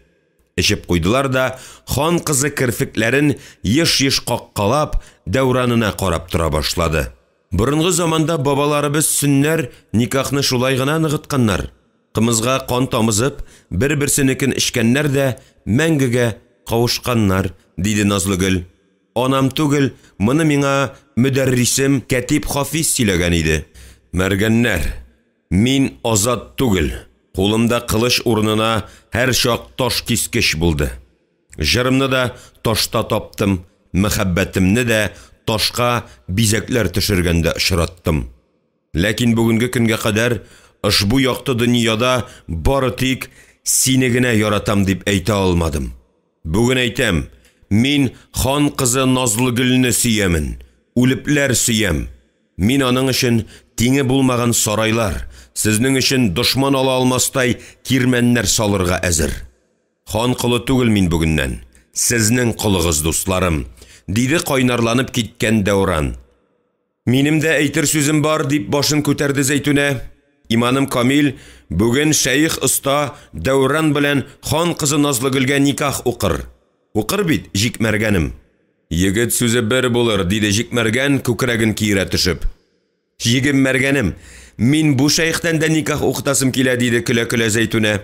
Ишеп куйдылар да хан кызы кирфекләрен еш-еш каккалап Дәүранына карап тора башлады. Борынгы заманда бабаларыбыз сөннәр никахны шулай гына ныгытканнар. Кымызга кан тамызып, бер-берсенекен ишкәннәр дә мәңгегә кавышканнар, диде Назлыгөл. Анам түгел, моны миңа мөдәррисем Кәтип Хафиз сөйләгән иде. Мәргәннәр, мин азат түгел. Кулымда кылыч урынына һәр чак таш кискеч булды. Җырымны да ташта таптым, мәхәббәтемне дә ташка бизәкләр төшергәндә очраттым. Ләкин бүгенге көнгә кадәр ошбу якты дөньяда бары тик сине генә яратам дип әйтә алмадым. Бүген әйтәм, мин хан кызы Назлыгөлне сөямін, үлепләр сөям. Мин аның өчен тиңе булмаган сарайлар, сезнең өчен дошман ала алмастай кирмәннәр салырга әзер. Хан кылы түгел мин бүгеннән, сезнең кылыгыз, дусларым, диде кайнарланып киткән Дәүран. Минем дә әйтер сүзем бар, дип башын күтәрде Зәйтүнә. Иманым камил, бүген шәйх оста Дәүран белән хан кызы Назлыгөлгә никах укыр. Укыр бит, Җикмәргәнем. Егет сүзе бер булыр, диде Җикмәргән күкрәген киерә төшеп. Җигеммәргәнем, мин бу шәйхтән дә никах укытасым килә, диде көлә-көлә Зәйтүнә.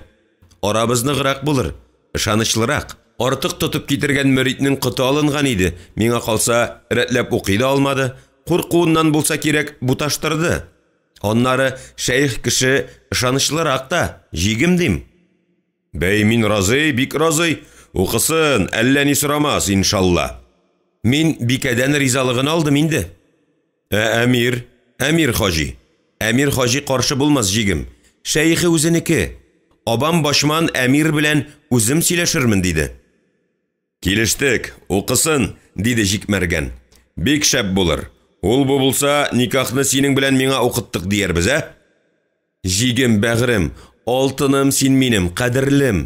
Арабыз ныграк булыр, ышанычлырак. Артык тотып китергән мөритнең коты алынган иде. Миңа калса, рәтләп укый да алмады. Куркуыннан булса кирәк, буташтырды. Аннары шәйх кеше ышанычлырак та, җигем дим. Бәй, мин разый, бик разый. Укысын, әллә ни сорамас, иншалла. Мин бикәдән ризалыгын алдым инде. Әмир хаҗи. Әмир хаҗи каршы булмас, җигем. Шәйхе үзенеке. Абам башман Әмир белән үзем сөйләшермен, диде. Килештек, укысын, диде Җикмәргән. Бик шәп булыр. Ул бу булса, никахны синең белән миңа укыттык диярбез, ә? Җигем, бәгърем, алтыным син минем, кадерлем.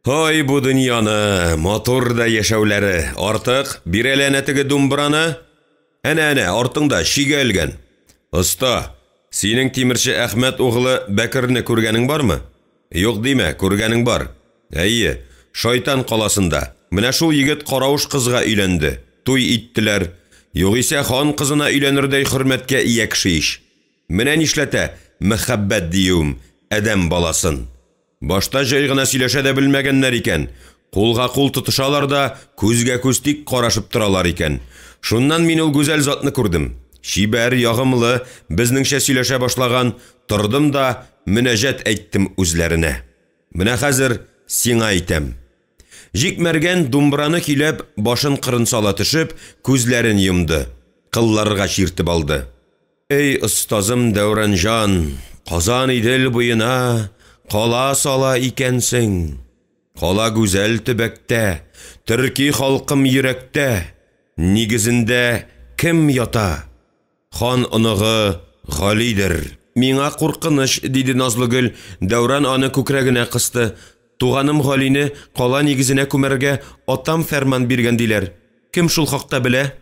Ой, бу дөньяны, матур да яшәүләре. Артык бирәләнә теге думбраны. Әнә, артыңда шигә элгән. Оста, синең тимерче Әхмәт угылы Бәкерне күргәнең бармы? Юк диме, күргәнең бар. Әйе, Шайтан каласында. Менә шул егет каравыш кызга өйләнде. Туй иттеләр. Югыйсә хан кызына өйләнердәй хөрмәткә ия кеше иш. Менә нишләтә мәхәббәт диюм адәм баласын. Башта җай гына сөйләшә дә белмәгәннәр икән. Кулга кул тотышалар да күзгә күз тик карашып торалар икән. Шуннан мин ул гүзәл затны күрдем. Шибәр, ягымлы, безнеңчә сөйләшә башлаган. Тордым да мөнәҗәт әйттем үзләренә. Менә хәзер сиңа әйтәм. Җикмәргән думбраны киләп, башын кырын сала төшеп, күзләрен йомды. Кылларга чиртеп алды. Эй, остазым Дәүранҗан, Казан Идел буена кала сала икәнсең. Кала гүзәл төбәктә, төрки халкым йөрәктә. Нигезендә кем ята? Хан оныгы Галидер. Миңа куркыныч, диде Назлыгөл. Дәүран аны күкрәгенә кысты. Туганым Галине кала нигезенә күмәргә атам фәрман биргән диләр. Кем шул хакта белә?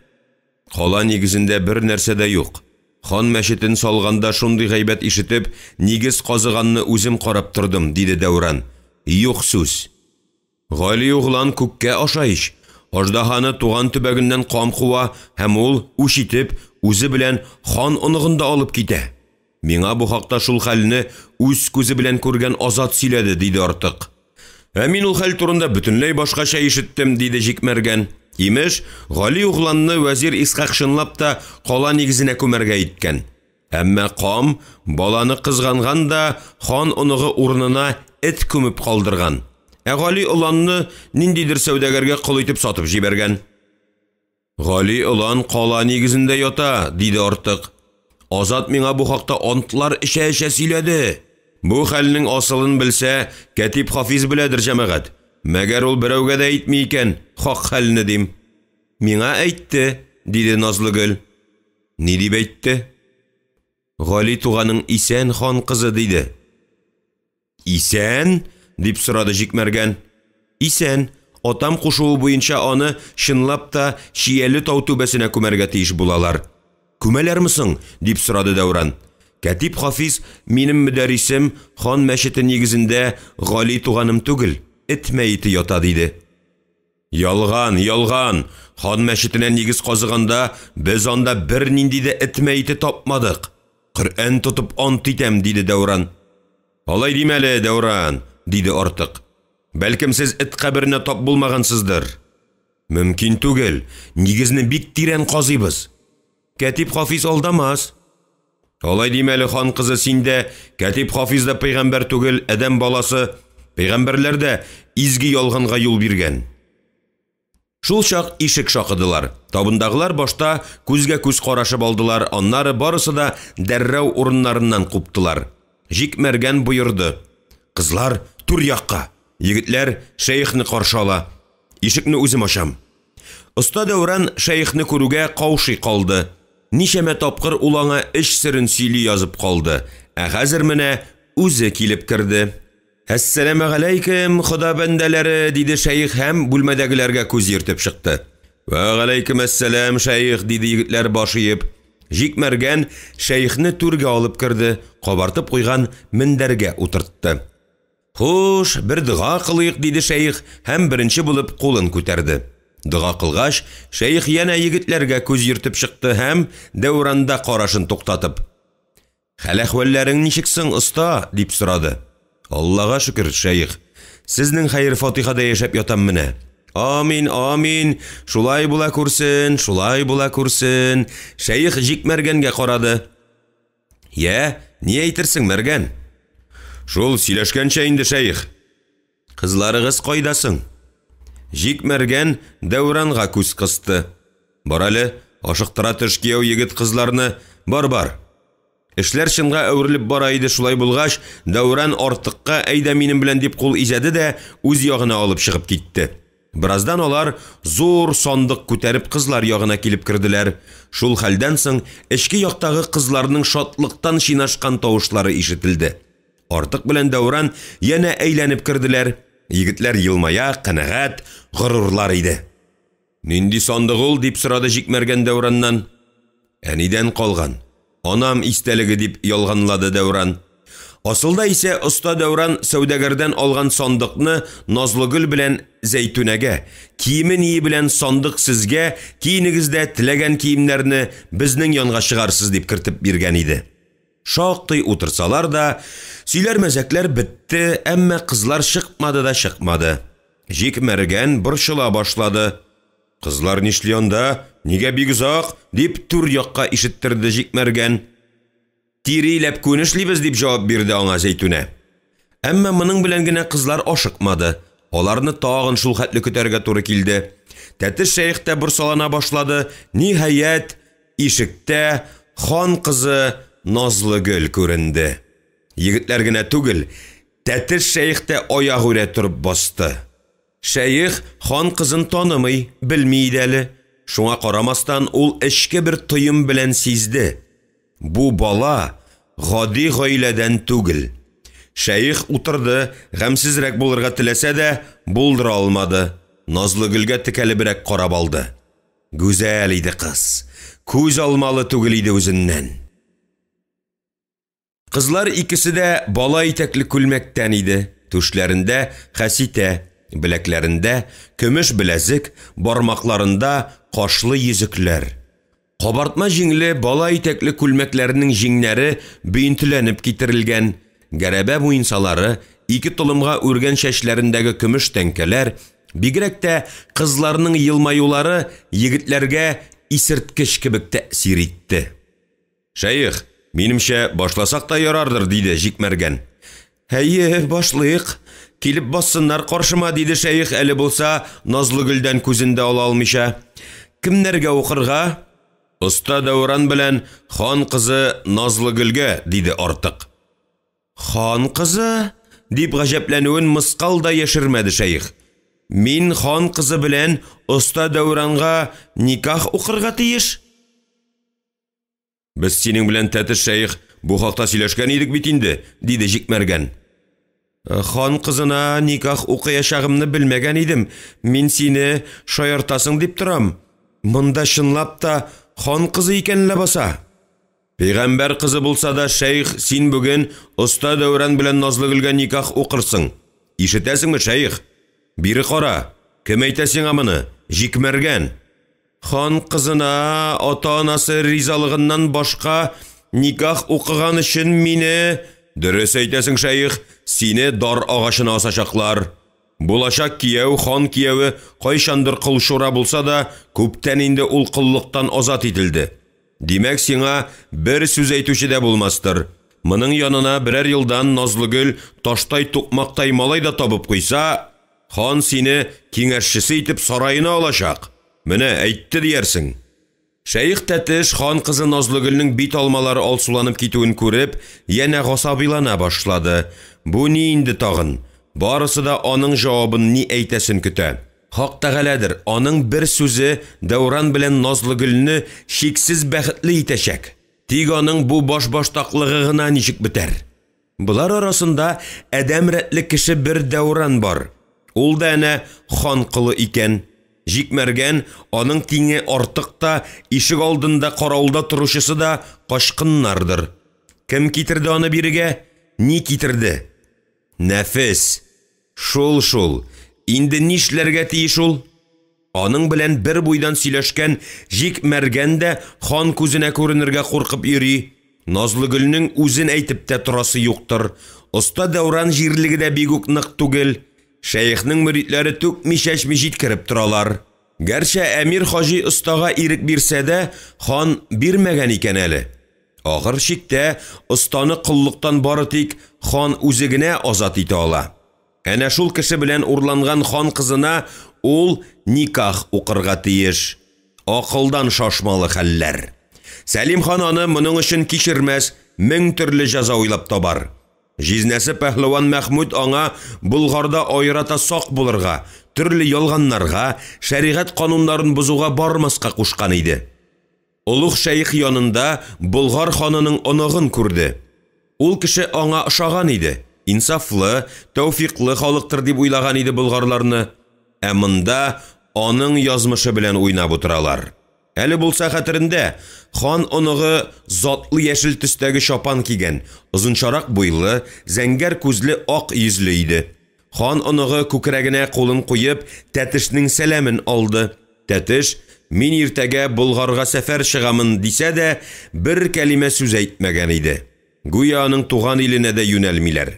Кала нигезендә бер нәрсә дә юк. Хан мәчетен салганда шундый гайбәт ишетеп, нигез казыганны үзем карап тордым, диде Дәүран. Юк сүз. Гали углан күккә аша ич. Аждаһаны туган төбәгеннән кан куа һәм ул үч итеп үзе белән хан оныгында алып китә. Миңа бу хакта шул хәлне үз күзе белән күргән Азат сөйләде, диде артык. Мин ул хәл турында бөтенләй башкача ишеттем, диде Җикмәргән. Имеш, Гали угланны вәзир Исхак шынлап та кала нигезенә күмәргә иткән. Әмма кам баланы кызганган да хан оныгы урынына эт күмеп калдырган. Гали уланны ниндидер сәүдәгәргә кол итеп сатып җибәргән. Гали улан кала нигезендә ята, диде артык. Азат миңа бу хакта антлар эчә-эчә сөйләде. Бу хәлнең асылын белсә, Кәтип Хафиз беләдер җәмәгать. Мәгәр ул берәүгә дә әйтми икән, хак хәлне дим. Миңа әйтте, диде Назлыгөл. Ни дип әйтте? Гали туганың исән хан кызы, диде. Исән? Дип сорады Җикмәргән. Исән, атам кушуы буенча аны чынлап та Шияле тау түбәсенә күмәргә тиеш булалар. Күмәләрме соң? Дип сорады Дәүран. Кәтип Хафиз минем мөдәрисем хан мәчете нигезендә Гали туганым түгел, эт мәете ята, диде. Ялган, ялган. Хан мәчетенә нигез казыганда без анда бер нинди дә эт мәете тапмадык. Коръән тотып ант итәм, диде Дәүран. Алай димәле, Дәүран, диде артык. Бәлкем сез эт каберенә тап булмагансыздыр. Мөмкин түгел, нигезне бик тирән казыйбыз. Кәтип Хафиз алдамас. Алай димәле, хан кызы, синдә Кәтип Хафиз да пәйгамбәр түгел, адәм баласы. Пәйгамбәрләр дә изге ялганга юл биргән. Шул чак ишек шакыдылар. Табындагылар башта күзгә күз карашып алдылар, аннары барысы да дәррәү урыннарыннан куптылар. Җикмәргән боерды: "Кызлар, түр якка!" Егетләр шәйхне каршы ала. "Ишекне үзем ачам." Оста Дәүран шәйхне күрүгә каушый калды. Ничәмә тапкыр ул аңа эш сирен сөйли язып калды. Хәзер менә үзе килеп керде. "Әссәламу алейкум, Худа бәндәләре", диде шәйх һәм бүлмәдәгеләргә күз йөртеп чыкты. "Ва алейкум әссәлам, шәйх", диде егетләр башыеп. Җикмәргән шәйхне түргә алып керде, кабартып куйган мендәргә утыртты. "Хуш, бер дога кылыйк", диде шәйх һәм беренче булып кулын күтәрде. Дога кылгач, шәйх янә егетләргә күз йөртеп чыкты һәм Дәүранда карашын туктатып: "Хәл-әхвәлләрең ничек соң, оста?" дип сорады. "Аллага шөкер, шәйх. Сезнең хәйр-фатихада яшәп ятам менә." "Амин, амин. Шулай була күрсен, шулай була күрсен." Шәйх Җикмәргәнгә карады. "Я, ни әйтерсең, Мәргән?" "Шул сөйләшкәнчә инде, шәйх." "Кызларыгыз кайда соң?" Җикмәргән Дәүранга күз кысты. "Бар әле, ашыктыра төш кияү егет кызларны, бар. Эшләр чынга әверелеп бара иде, шулай булгач, Дәүран артыкка әйдә минем белән дип кул изәде дә үз ягына алып чыгып китте. Бираздан алар зур сандык күтәреп кызлар ягына килеп керделәр. Шул хәлдән соң эчке яктагы кызларның шатлыктан шинашкан тавышлары ишетелде. Артык белән Дәүран янә әйләнеп керделәр. Егетләр елмая, канәгать, горурлар иде. "Нинди сандык ул?" дип сорады Җикмәргән Дәүраннан. "Әнидән калган. Анам истәлеге", дип ялганлады Дәүран. Асылда исә оста Дәүран сәүдәгәрдән алган сандыкны Назлыгөл белән Зәйтүнәгә, киеме ние белән сандык сезгә, киенегездә теләгән киемнәрне безнең янга чыгарсыз дип кертеп биргән иде. Шактый утырсалар да, сөйләр-мәзәкләр бетте, әмма кызлар чыкмады да чыкмады. Җикмәргән борчыла башлады. "Кызлар нишли анда? Нигә бик озак?" дип түр якка ишеттерде Җикмәргән. "Тириләп күнешлибез", дип җавап бирде аңа Зәйтүнә. Әмма моның белән генә кызлар ашыкмады. Аларны тагын шул хәтле көтәргә туры килде. Тәтеш шәйх тә борсалана башлады. Ниһаять, ишектә хан кызы Назлыгөл күренде. Егетләр генә түгел, Тәтеш шәйх тә аягы үрә торып басты. Шәйх хан кызын танымый, белми иде әле. Шуңа карамастан ул эчке бер тоем белән сизде. Бу бала гади гаиләдән түгел. Шәйх утырды, гамсизрәк булырга теләсә дә, булдыра алмады. Назлыгөлгә текәлебрәк карап алды. Гүзәл иде кыз. Күз алмалы түгел иде үзеннән. Кызлар икесе дә бала итәкле күлмәктән иде. Түшләрендә хәситә, беләкләрендә көмеш беләзек, бармакларында кашлы йөзекләр. Кабартма җиңле бала итәкле күлмәкләренең җиңнәре бөйентеләнеп китерелгән. Гәрәбә муенсалары, ике толымга үргән чәчләрендәге көмеш тәңкәләр, бигрәк тә кызларның елмаюлары егетләргә исерткеч кебек тәэсир итте. "Шәйх, минемчә башласак та ярардыр", диде Җикмәргән. "Әйе, башлыйк. Килеп бассыннар каршыма", диде шәйх, әле булса Назлыгөлдән күзендә ала алмыйча. "Кемнәргә укырга?" "Оста Дәүран белән хан кызы Назлыгөлгә", диде артык. "Хан кызы?" дип гаҗәпләнүен мыскал да яшермәде шәйх. "Мин хан кызы белән оста Дәүранга никах укырга тиеш?" "Без синең белән Тәтеш шәйх бу хакта сөйләшкән идек бит инде", диде Җикмәргән. "Хан кызына никах укыячагымны белмәгән идем. Мин сине шаяртасың дип торам. Монда чынлап та хан кызы икән ләбаса." "Пәйгамбәр кызы булса да, шәйх, син бүген оста Дәүран белән Назлыгөлгә никах укырсың. Ишетәсеңме, шәйх? Бире кара, кем әйтә сиңа моны? Җикмәргән. Хан кызына ата-анасы ризалыгыннан башка никах укыган өчен мине..." "Дөрес әйтәсең, шәйх, сине дар агачына асачаклар. Булачак кияү, хан кияүе кайчандыр кылшура булса да, күптән инде ул кыллыктан азат ителде. Димәк, сиңа бер сүз әйтүче дә булмастыр. Моның янына берәр елдан Назлыгөл таштай тукмактай малай да табып куйса..." хан сине киңәшчесе итеп сарайына алачак. Менә әйтте диярсең. Шәйх тәтеш хан кызы Назлыгөлнең бит алмалары алсуланып китүен күреп, янә гасабилана башлады. Бу ни инде тагын? Барысы да аның җавабын ни әйтәсен көтә. Хак Тәгаләдер, аның бер сүзе Дәуран белән Назлыгөлне шиксез бәхетле итәчәк. Тик аның бу баш-баштаклыгы гына ничек бетәр? Булар арасында әдәм рәтле кеше бер Дәуран бар. Ул да әнә хан кылы икән. Җикмәргән, аның тиңе артык та, ишек алдында караулда торучысы да кашкыннардыр. Кем китерде аны бирегә? Ни китерде? Нәфес. Шул. Инде нишләргә тиеш ул? Аның белән бер буйдан сөйләшкән Җикмәргән дә хан күзенә күренергә куркып йөри. Назлыгөлнең үзен әйтеп тә торасы юктыр. Оста Дәуран җирлеге дә бик үк нык түгел. Шәйхнең мөритләре түкми-чәчми җиткереп торалар. Гәрчә Әмир Хаҗи остага ирек бирсә дә, хан бирмәгән икән әле. Ахыр чиктә останы кыллыктан бары тик хан үзе генә азат итә ала. Әнә шул кеше белән урланган хан кызына ул никах укырга тиеш. Акылдан шашмалы хәлләр. Сәлим хан аны моның өчен кичермәс, 1000 төрле җәза уйлап табар. Җизнәсе Пәһлеван Мәхмүд аңа Булгарда аерата сак булырга, төрле ялганнарга, шәригать кануннарын бузуга бармаска кушкан иде. Улуг шәйх янында Булгар ханының оныгын күрде. Ул кеше аңа ошаган иде. Инсафлы, тәүфиклы халыктыр дип уйлаган иде булгарларны. Ә монда аның язмышы белән уйнап утыралар. Әле булса хәтерендә, хан оныгы затлы яшел төстәге шапан кигән, озынчарак буйлы, зәңгәр күзле ак йөзле иде. Хан оныгы күкрәгенә кулын куеп, тәтешнең сәламен алды. Тәтеш, мин иртәгә Булгарга сәфәр чыгамын дисә дә, бер кәлимә сүз әйтмәгән иде. Гүя аның туган иленә дә юнәлмиләр.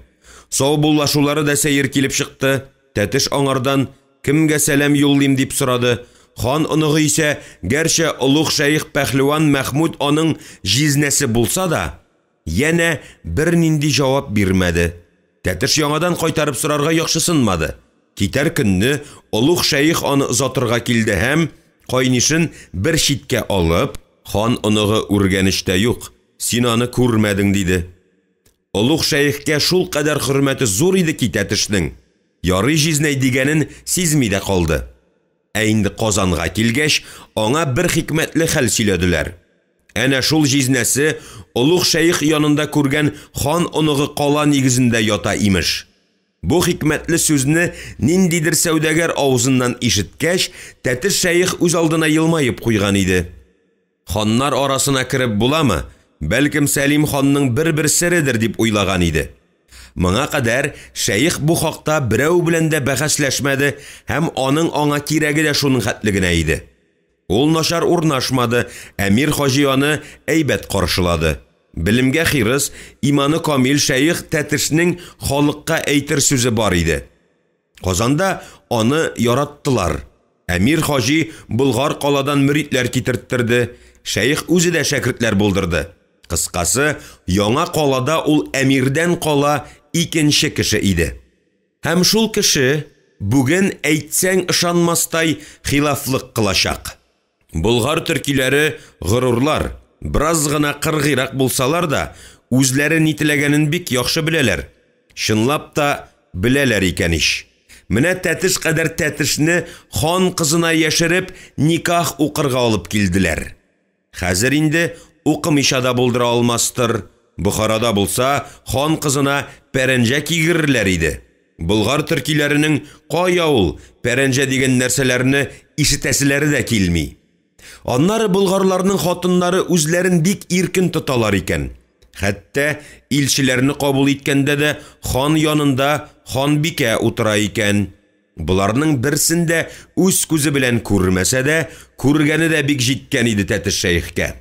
Саубуллашулары да сәер килеп чыкты. Тәтеш аңардан кемгә сәлам юллыйм дип сорады. Хан оныгы исә, гәрчә улуг шәйх Пәһлеван Мәхмүд аның җизнәсе булса да, янә бер нинди җавап бирмәде. Тәтеш яңадан кайтарып сорарга яхшысынмады. Китәр көнне улуг шәйх аны озатырга килде һәм кайнишын бер читкә алып, хан оныгы үргәнештә юк, син аны күрмәдең диде. Улуг шәйхкә шул кадәр хөрмәте зур иде ки Тәтешнең. Ярый җизнәй дигәнен сизми дә калды. Ә инде Казанга килгәч, аңа бер хикмәтле хәл сөйләделәр. Әнә шул җизнәсе улуг шәйх янында күргән хан оныгы кала нигезендә ята имеш. Бу хикмәтле сүзне ниндидер сәүдәгәр авызыннан ишеткәч, Тәтеш шәйх үз алдына елмаеп куйган иде. Ханнар арасына кереп буламы? Бәлкем Сәлим ханның бер середер дип уйлаган иде. Моңа кадәр шәйх бу хакта берәү белән дә бәхәсләшмәде һәм аның аңа кирәге дә шуның хәтлегенә иде. Ул начар урнашмады, Әмир Хаҗи аны әйбәт каршылады. Белемгә хирыс, иманы камил шәйх Тәтешнең халыкка әйтер сүзе бар иде. Казанда аны яраттылар. Әмир Хаҗи Булгар каладан мөритләр китерттерде, шәйх үзе дә шәкертләр булдырды. Кыскасы, яңа калада ул әмирдән кала икенче кеше иде. Һәм шул кеше бүген әйтсәң ышанмастай хилафлык кылачак. Булгар төркиләре горурлар, бераз гына кыргырак булсалар да, үзләре нителәгәнен бик яхшы беләләр. Чынлап та беләләр икән иш. Менә Тәтеш кадәр Тәтешне хан кызына яшереп никах укырга алып килделәр. Хәзер инде укымыйча да булдыра алмастыр. Бухарада булса, хан кызына пәрәнҗә кигерерләр иде. Булгар төркиләренең кая ул пәрәнҗә дигән нәрсәләрне ишетәселәре дә килми. Аннары булгарларның хатыннары үзләрен бик иркен тоталар икән. Хәтта илчеләрне кабул иткәндә дә хан янында ханбикә утыра икән. Буларның берсендә үз күзе белән күрмәсә дә, күргәне дә бик җиткән иде Тәтеш шәйхкә.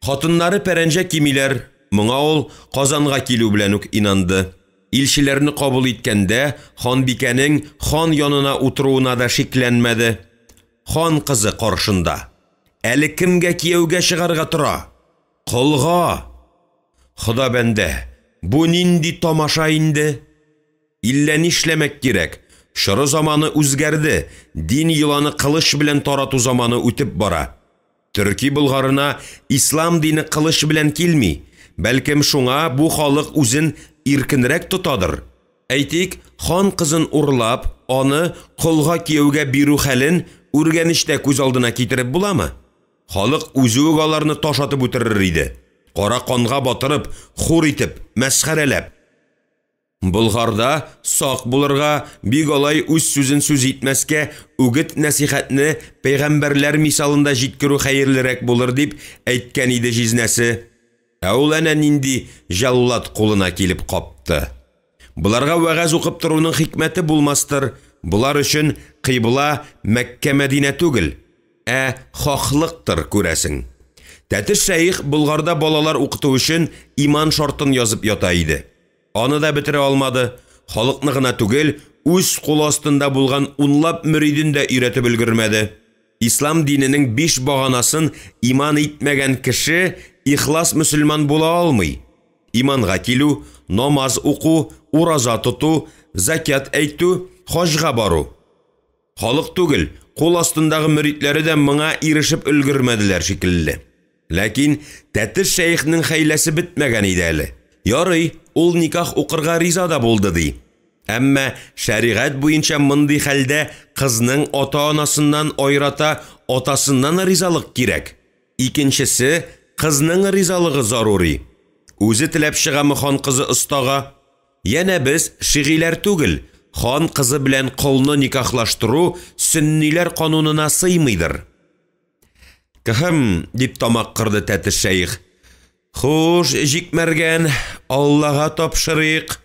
Хатыннары пәрәнҗә кимиләр, моңа ул Казанга килү белән үк инанды. Илчеләрне кабул иткәндә ханбикәнең хан янына утыруына да шикләнмәде. Хан кызы каршында. Әле кемгә кияүгә чыгарга тора? Кылга. Хода бәндә, бу нинди тамаша инде? Иллә нишләмәк кирәк? Шыры заманы үзгәрде, дин йыланы кылыч белән тарату заманы үтеп бара. Төрки Булгарына ислам дине кылыч белән килми, бәлкем шуңа бу халык үзен иркенрәк тотадыр. Әйтик, хан кызын урлап, аны колга кияүгә бирү хәлен үргәнештә күз алдына китереп буламы? Халык үзе үк аларны ташатып үтерер иде. Кара канга батырып, хур итеп, мәсхәрәләп. Булгарда сак булырга, бик алай үз сүзен сүз итмәскә, үгет нәсихәтне пәйгамбәрләр мисалында җиткерү хәерлерәк булыр дип әйткән иде җизнәсе. Ә ул әнә нинди җаллат кулына килеп капты. Буларга вәгазь укып торуның хикмәте булмастыр. Булар өчен кыйбла Мәккә Мәдинә түгел, ә хохлыктыр күрәсең. Тәтеш шәйх Булгарда балалар укыту өчен иман шартын язып ята иде. Аны да бетерә алмады. Халыкны гына түгел, үз кул астында булган унлап мөридин дә өйрәтеп өлгермәде. Ислам диненең 5 баганасын иман итмәгән кеше ихлас мөселман була алмый. Иманга килү, намаз уку, ураза тоту, закят әйтү, хаҗга бару. Халык түгел, кул астындагы мөридләре дә моңа ирешеп өлгермәделәр шикелле. Ләкин Тәтеш шәйхнең хәйләсе бетмәгән иде әле. Ярый, ул никах укырга риза да булды ди. Әмма шәригать буенча мондый хәлдә кызның ата-анасыннан айрата, атасыннан ризалык кирәк. Икенчесе, кызның ризалыгы зарури. Үзе теләп чыгамы хан кызы остага? Яна без шигиләр түгел, хан кызы белән кулны никахлаштыру сөнниләр канунына сыймыйдыр. Кәһәм дип тамак кырды Тәтеш шәйх. Хуш, җикмәргән, Аллаһка тапшырыйк.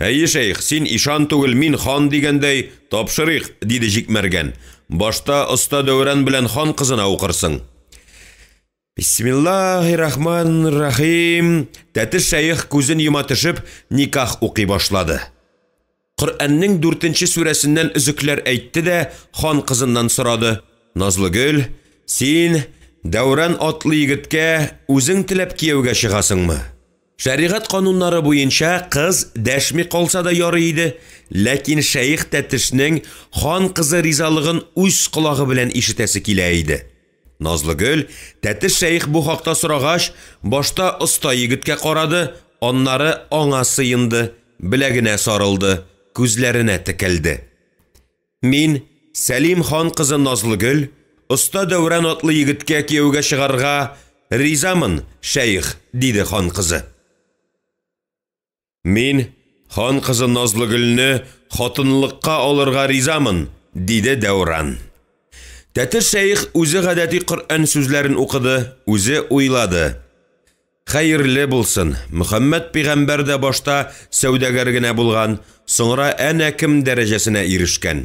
Әйе шәйх, син ишан түгел, мин хан дигәндәй тапшырыйк, диде җикмәргән. Башта оста Дәүран белән хан кызына укырсың. Бисмиллаһир-рахманир-рахим. Тәтеш шәйх күзен йома төшеп, никах укый башлады. Коръәннең 4-нче сүрәсеннән үзекләр әйтте дә хан кызыннан сорады. Назлыгөл, син Дәүран атлы егеткә үзең теләп кияүгә чыгасыңмы? Шәригать кануннары буенча кыз дәшми калса да ярый иде, ләкин шәйх Тәтешнең хан кызы ризалыгын үз колагы белән ишетәсе килә иде. Назлыгөл, Тәтеш шәйх бу хакта сорагач, башта оста егеткә карады, аннары аңа сыенды, беләгенә сарылды, күзләренә текәлде. Мин, Сәлим хан кызы Назлыгөл, Оста Дәүран атлы егеткә кияүгә чыгарга ризамын, шәйх, диде хан кызы. Мин хан кызы Назлыгөлне хатынлыкка алырга ризамын, диде Дәүран. Тәтеш шәйх үзе гадәти Коръән сүзләрен укыды, үзе уйлады. Хәерле булсын, Мөхәммәд пәйгамбәр дә башта сәүдәгәр генә булган, соңра әнә кем дәрәҗәсенә ирешкән.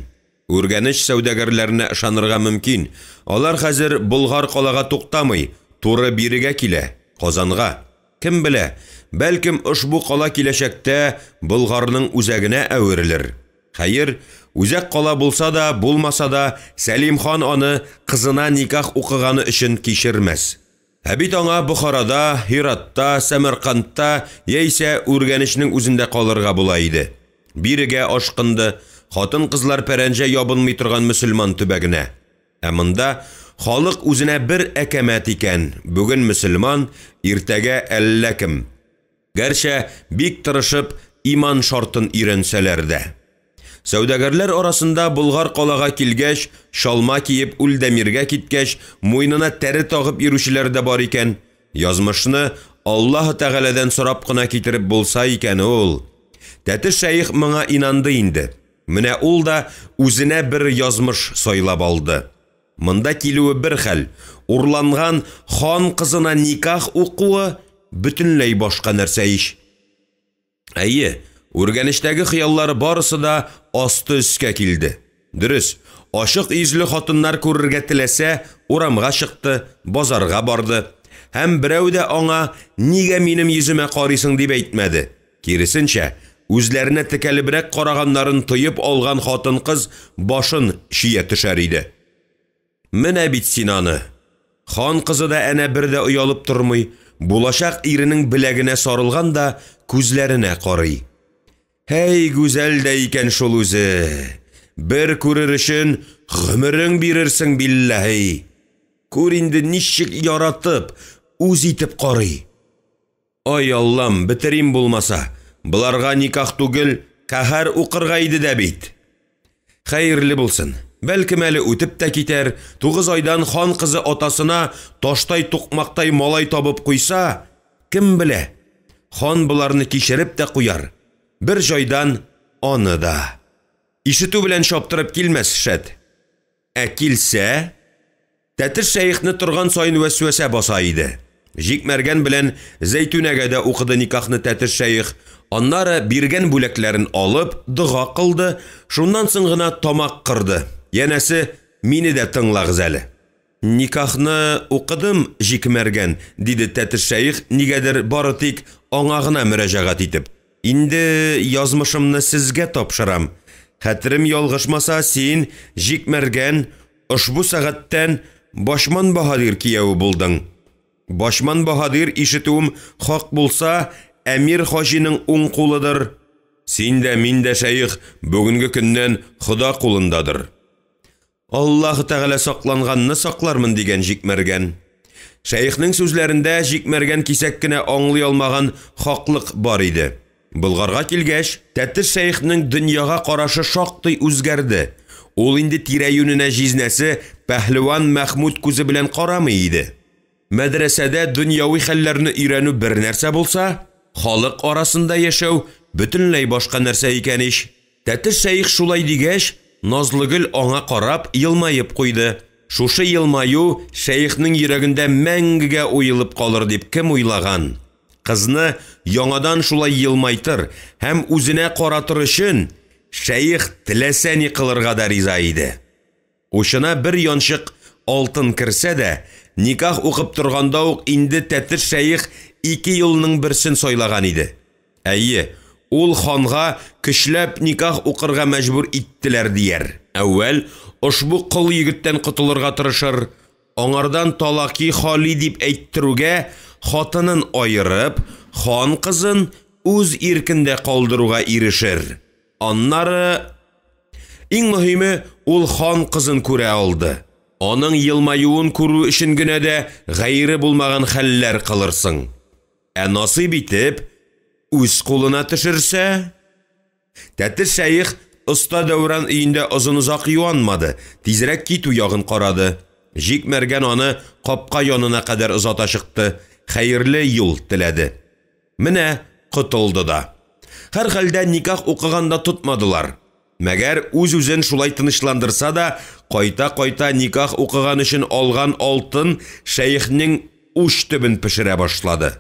Үргәнеш сәүдәгәрләренә ышанырга мөмкин. Алар хәзер Булгар калага туктамый, туры бирегә килә, Казанга. Кем белә, бәлкем ошбу кала киләчәктә Булгарның үзәгенә әверелер. Хәер, үзәк кала булса да, булмаса да, Сәлим хан аны кызына никах укыганы өчен кичермәс. Ә бит аңа Бухарада, Хиратта, Самаркандта яисә Үргәнешнең үзендә калырга була иде. Бирегә ашкынды. Хатын кызлар пәрәнҗә ябынмый торган мөселман төбәгенә. Ә монда халык үзенә бер әкәмәт икән. Бүген мөселман, иртәгә әллә кем. Гәрчә бик тырышып иман шартын иренсәләр дә. Сәүдәгәрләр арасында Булгар калага килгәч, шалма киеп Үлдәмиргә киткәч, муйнына тәре тагып йөрүчеләр дә бар икән. Язмышны Аллаһ Тәгаләдән сорап кына китереп булса икән ул. Тәтеш шәйх моңа инанды инде. Менә ул да үзенә бер язмыш сайлап алды. Монда килүе бер хәл, урланган хан кызына никах укуы бөтенләй башка нәрсә иш. Әйе, Үргәнештәге хыяллары барысы да асты өскә килде. Дөрес, ашык изле хатыннар күрергә теләсә, урамга чыкты, базарга барды. Һәм берәү дә аңа нигә минем йөземә карыйсың дип әйтмәде. Киресенчә, үзләренә текәлебрәк караганнарын тыйып алган хатын-кыз башын шия төшәр иде. Менә бит синаны. Хан кызы да әнә бер дә уялып тормый, булачак иренең беләгенә сарылган да күзләренә карый. Хәй гүзәл дә икән шул үзе. Бер күрер өчен гомерең бирерсең билләһи. Күр инде ничек яратып, үз итеп карый. Ай Аллам, битерим булмаса. Буларга никах түгел, каһәр укырга иде дә бит. Хәерле булсын. Бәлкем әле үтеп тә китәр, 9 айдан хан кызы атасына таштай тукмактай малай табып куйса, кем белә? Хан буларны кичереп тә куяр. Бер җайдан аны да. Ишетү белән шаптырып килмәс шәт. Килсә, Тәтер шәйхне торган сайын вәсвәсә баса иде. Җикмәргән белән Зәйтүнәгә дә укыды никахны Тәтер шәйх. Аннары биргән бүләкләрен алып, дога кылды, шуннан соң гына тамак кырды. Янәсе, мине дә тыңлагыз әле. Никахны укыдым, җикмәргән, диде Тәтер шәйх, нигәдер бары тик аңа гына мөрәҗәгать итеп. Инде язмышымны сезгә тапшырам. Хәтерем ялгышмаса, син җикмәргән ошбу сәгатьтән Башман Баһадир кияү булдың. Башман Баһадир ишетүем хак булса, Әмир Хаҗиның уң кулыдыр. Син дә, мин дә шәйх бүгенге көннән Хода кулындадыр. Аллаһ Тәгалә сакланганны саклармын дигән җикмәргән. Шәйхнең сүзләрендә җикмәргән кисәк кенә аңлый алмаган хаклык бар иде. Булгарга килгәч, Тәтер шәйхнең дөньяга карашы шактый үзгәрде. Ул инде тирә-юненә җизнәсе Пәһлеван Мәхмүд күзе белән карамый иде. Мәдрәсәдә дөньяви хәлләрне өйрәнү бер нәрсә булса, халык арасында яшәү бөтенләй башка нәрсә икән ич. Тәтер шәйх шулай дигәч, Назлыгөл аңа карап елмаеп куйды. Шушы елмаю шәйхнең йөрәгендә мәңгегә уелып калыр дип кем уйлаган? Кызны яңадан шулай елмайтыр һәм үзенә каратыр өчен шәйх теләсә ни кылырга да риза иде. Ушына бер янчык алтын керсә дә, никах укып торганда ук инде Тәтер шәйх 2 елның берсен сайлаган иде. Әйе, ул ханга көчләп никах укырга мәҗбүр иттеләр дияр. Әүвәл ошбу кыл егеттән котылырга тырышыр, аңардан талаки хали дип әйттерүгә, хатынын айырып, хан кызын үз иркендә калдыруга ирешер. Аннары иң мөһиме, ул хан кызын күрә алды. Аның елмаюын күрү өчен генә дә гайре булмаган хәлләр кылырсың. Насыйп итеп үз кулына төшерсә, Тәтер шәйх Оста Дәүран өендә озын-озак юанмады, тизрәк китү ягын карады. Җикмәргән аны капка янына кадәр озата чыкты, хәерле юл теләде. Менә котылды да. Һәр хәлдә никах укыганда тотмадылар. Мәгәр үз-үзен шулай тынычландырса да, кайта-кайта никах укыган өчен алган алтын шәйхнең уч төбен пешерә башлады.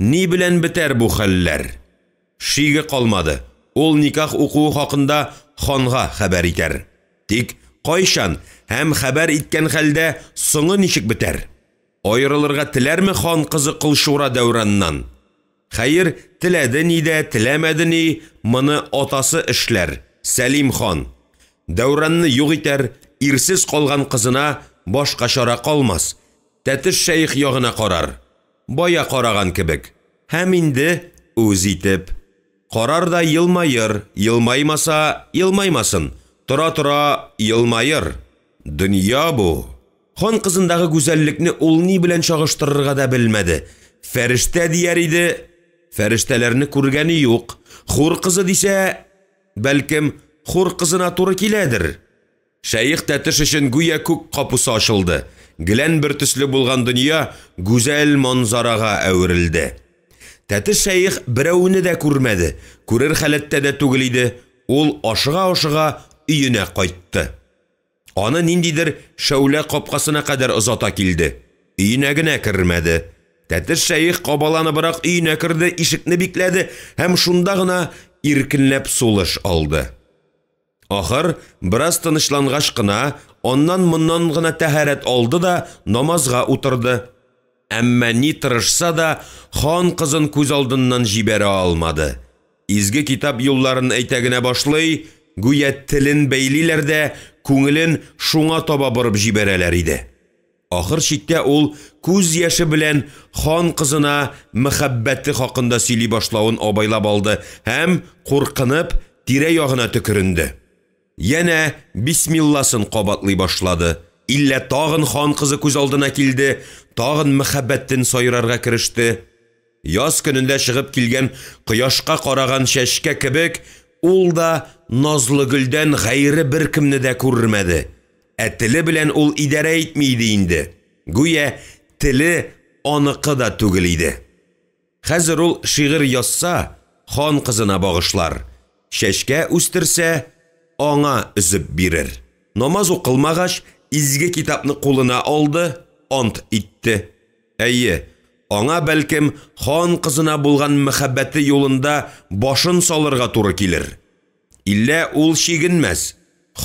Ни белән бетәр бу хәлләр? Шиге калмады. Ул никах укуы хакында ханга хәбәр итәр. Тик кайчан һәм хәбәр иткән хәлдә соңы ничек бетәр? Айрылырга теләрме хан кызы Кылшура Дәүраннан? Хәер, теләде ни дә, теләмәде ни, моны атасы эшләр. Сәлим хан. Дәүранны юк итәр, ирсез калган кызына башка чара калмас. Тәтер шәйх ягына карар. Бая караган кебек. Һәм инде үз итеп. Карар да елмайыр, елмаймаса, елмаймасын. Тора-тора елмайыр. Дөнья бу. Хан кызындагы гүзәллекне ул ни белән чагыштырырга да белмәде. Фәрештә дияр иде. Фәрештәләрне күргәне юк. Хур кызы дисә, бәлкем хур кызына туры киләдер. Шәйх Тәтеш өчен гүя күк капусы ачылды. Гелән бер төсле булган дөнья гүзәл манзарага әверелде. Тәтеш шәйх берәүне дә күрмәде. Күрер хәләттә дә түгел иде. Ул ашыга-ашыга өенә кайтты. Аны ниндидер шәүлә капкасына кадәр озата килде. Өенә генә кермәде. Тәтеш шәйх кабаланыбрак өенә керде, ишекне бикләде һәм шунда гына иркенләп сулыш алды. Ахыр, бераз тынычлангач кына, аннан-моннан гына тәһарәт алды да намазга утырды. Әмма ни тырышса да, хан кызын күз алдыннан җибәрә алмады. Изге китап юлларын әйтә генә башлый, гүя телен бәйлиләр дә, күңелен шуңа таба борып җибәрәләр иде. Ахыр чиктә ул күз яше белән хан кызына мәхәббәте хакында сөйли башлавын абайлап алды һәм куркынып тирә-ягына төкеренде. Яна бисмилласын кабатлый башлады. Иллә тагын хан кызы күз алдына килде, тагын мәхәббәттен сайрарга кереште. Яз көнендә чыгып килгән кояшка караган чәчкә кебек, ул да назлы гөлдән гайры бер кемне дә күрмәде. Теле белән ул идарә итми иде инде. Гүя теле аныкы да түгел иде. Хәзер ул шигырь язса, хан кызына багышлар. Чәчкә үстерсә, аңа үзеп бирер. Намаз укылмагач, изге китапны кулына алды, ант итте. Әйе, аңа бәлкем хан кызына булган мәхәббәте юлында башын салырга туры килер. Иллә ул чигенмәс,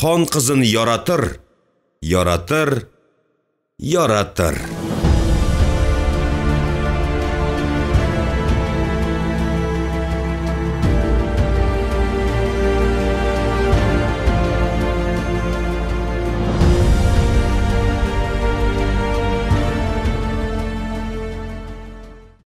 хан кызын яратыр, яратыр, яратыр.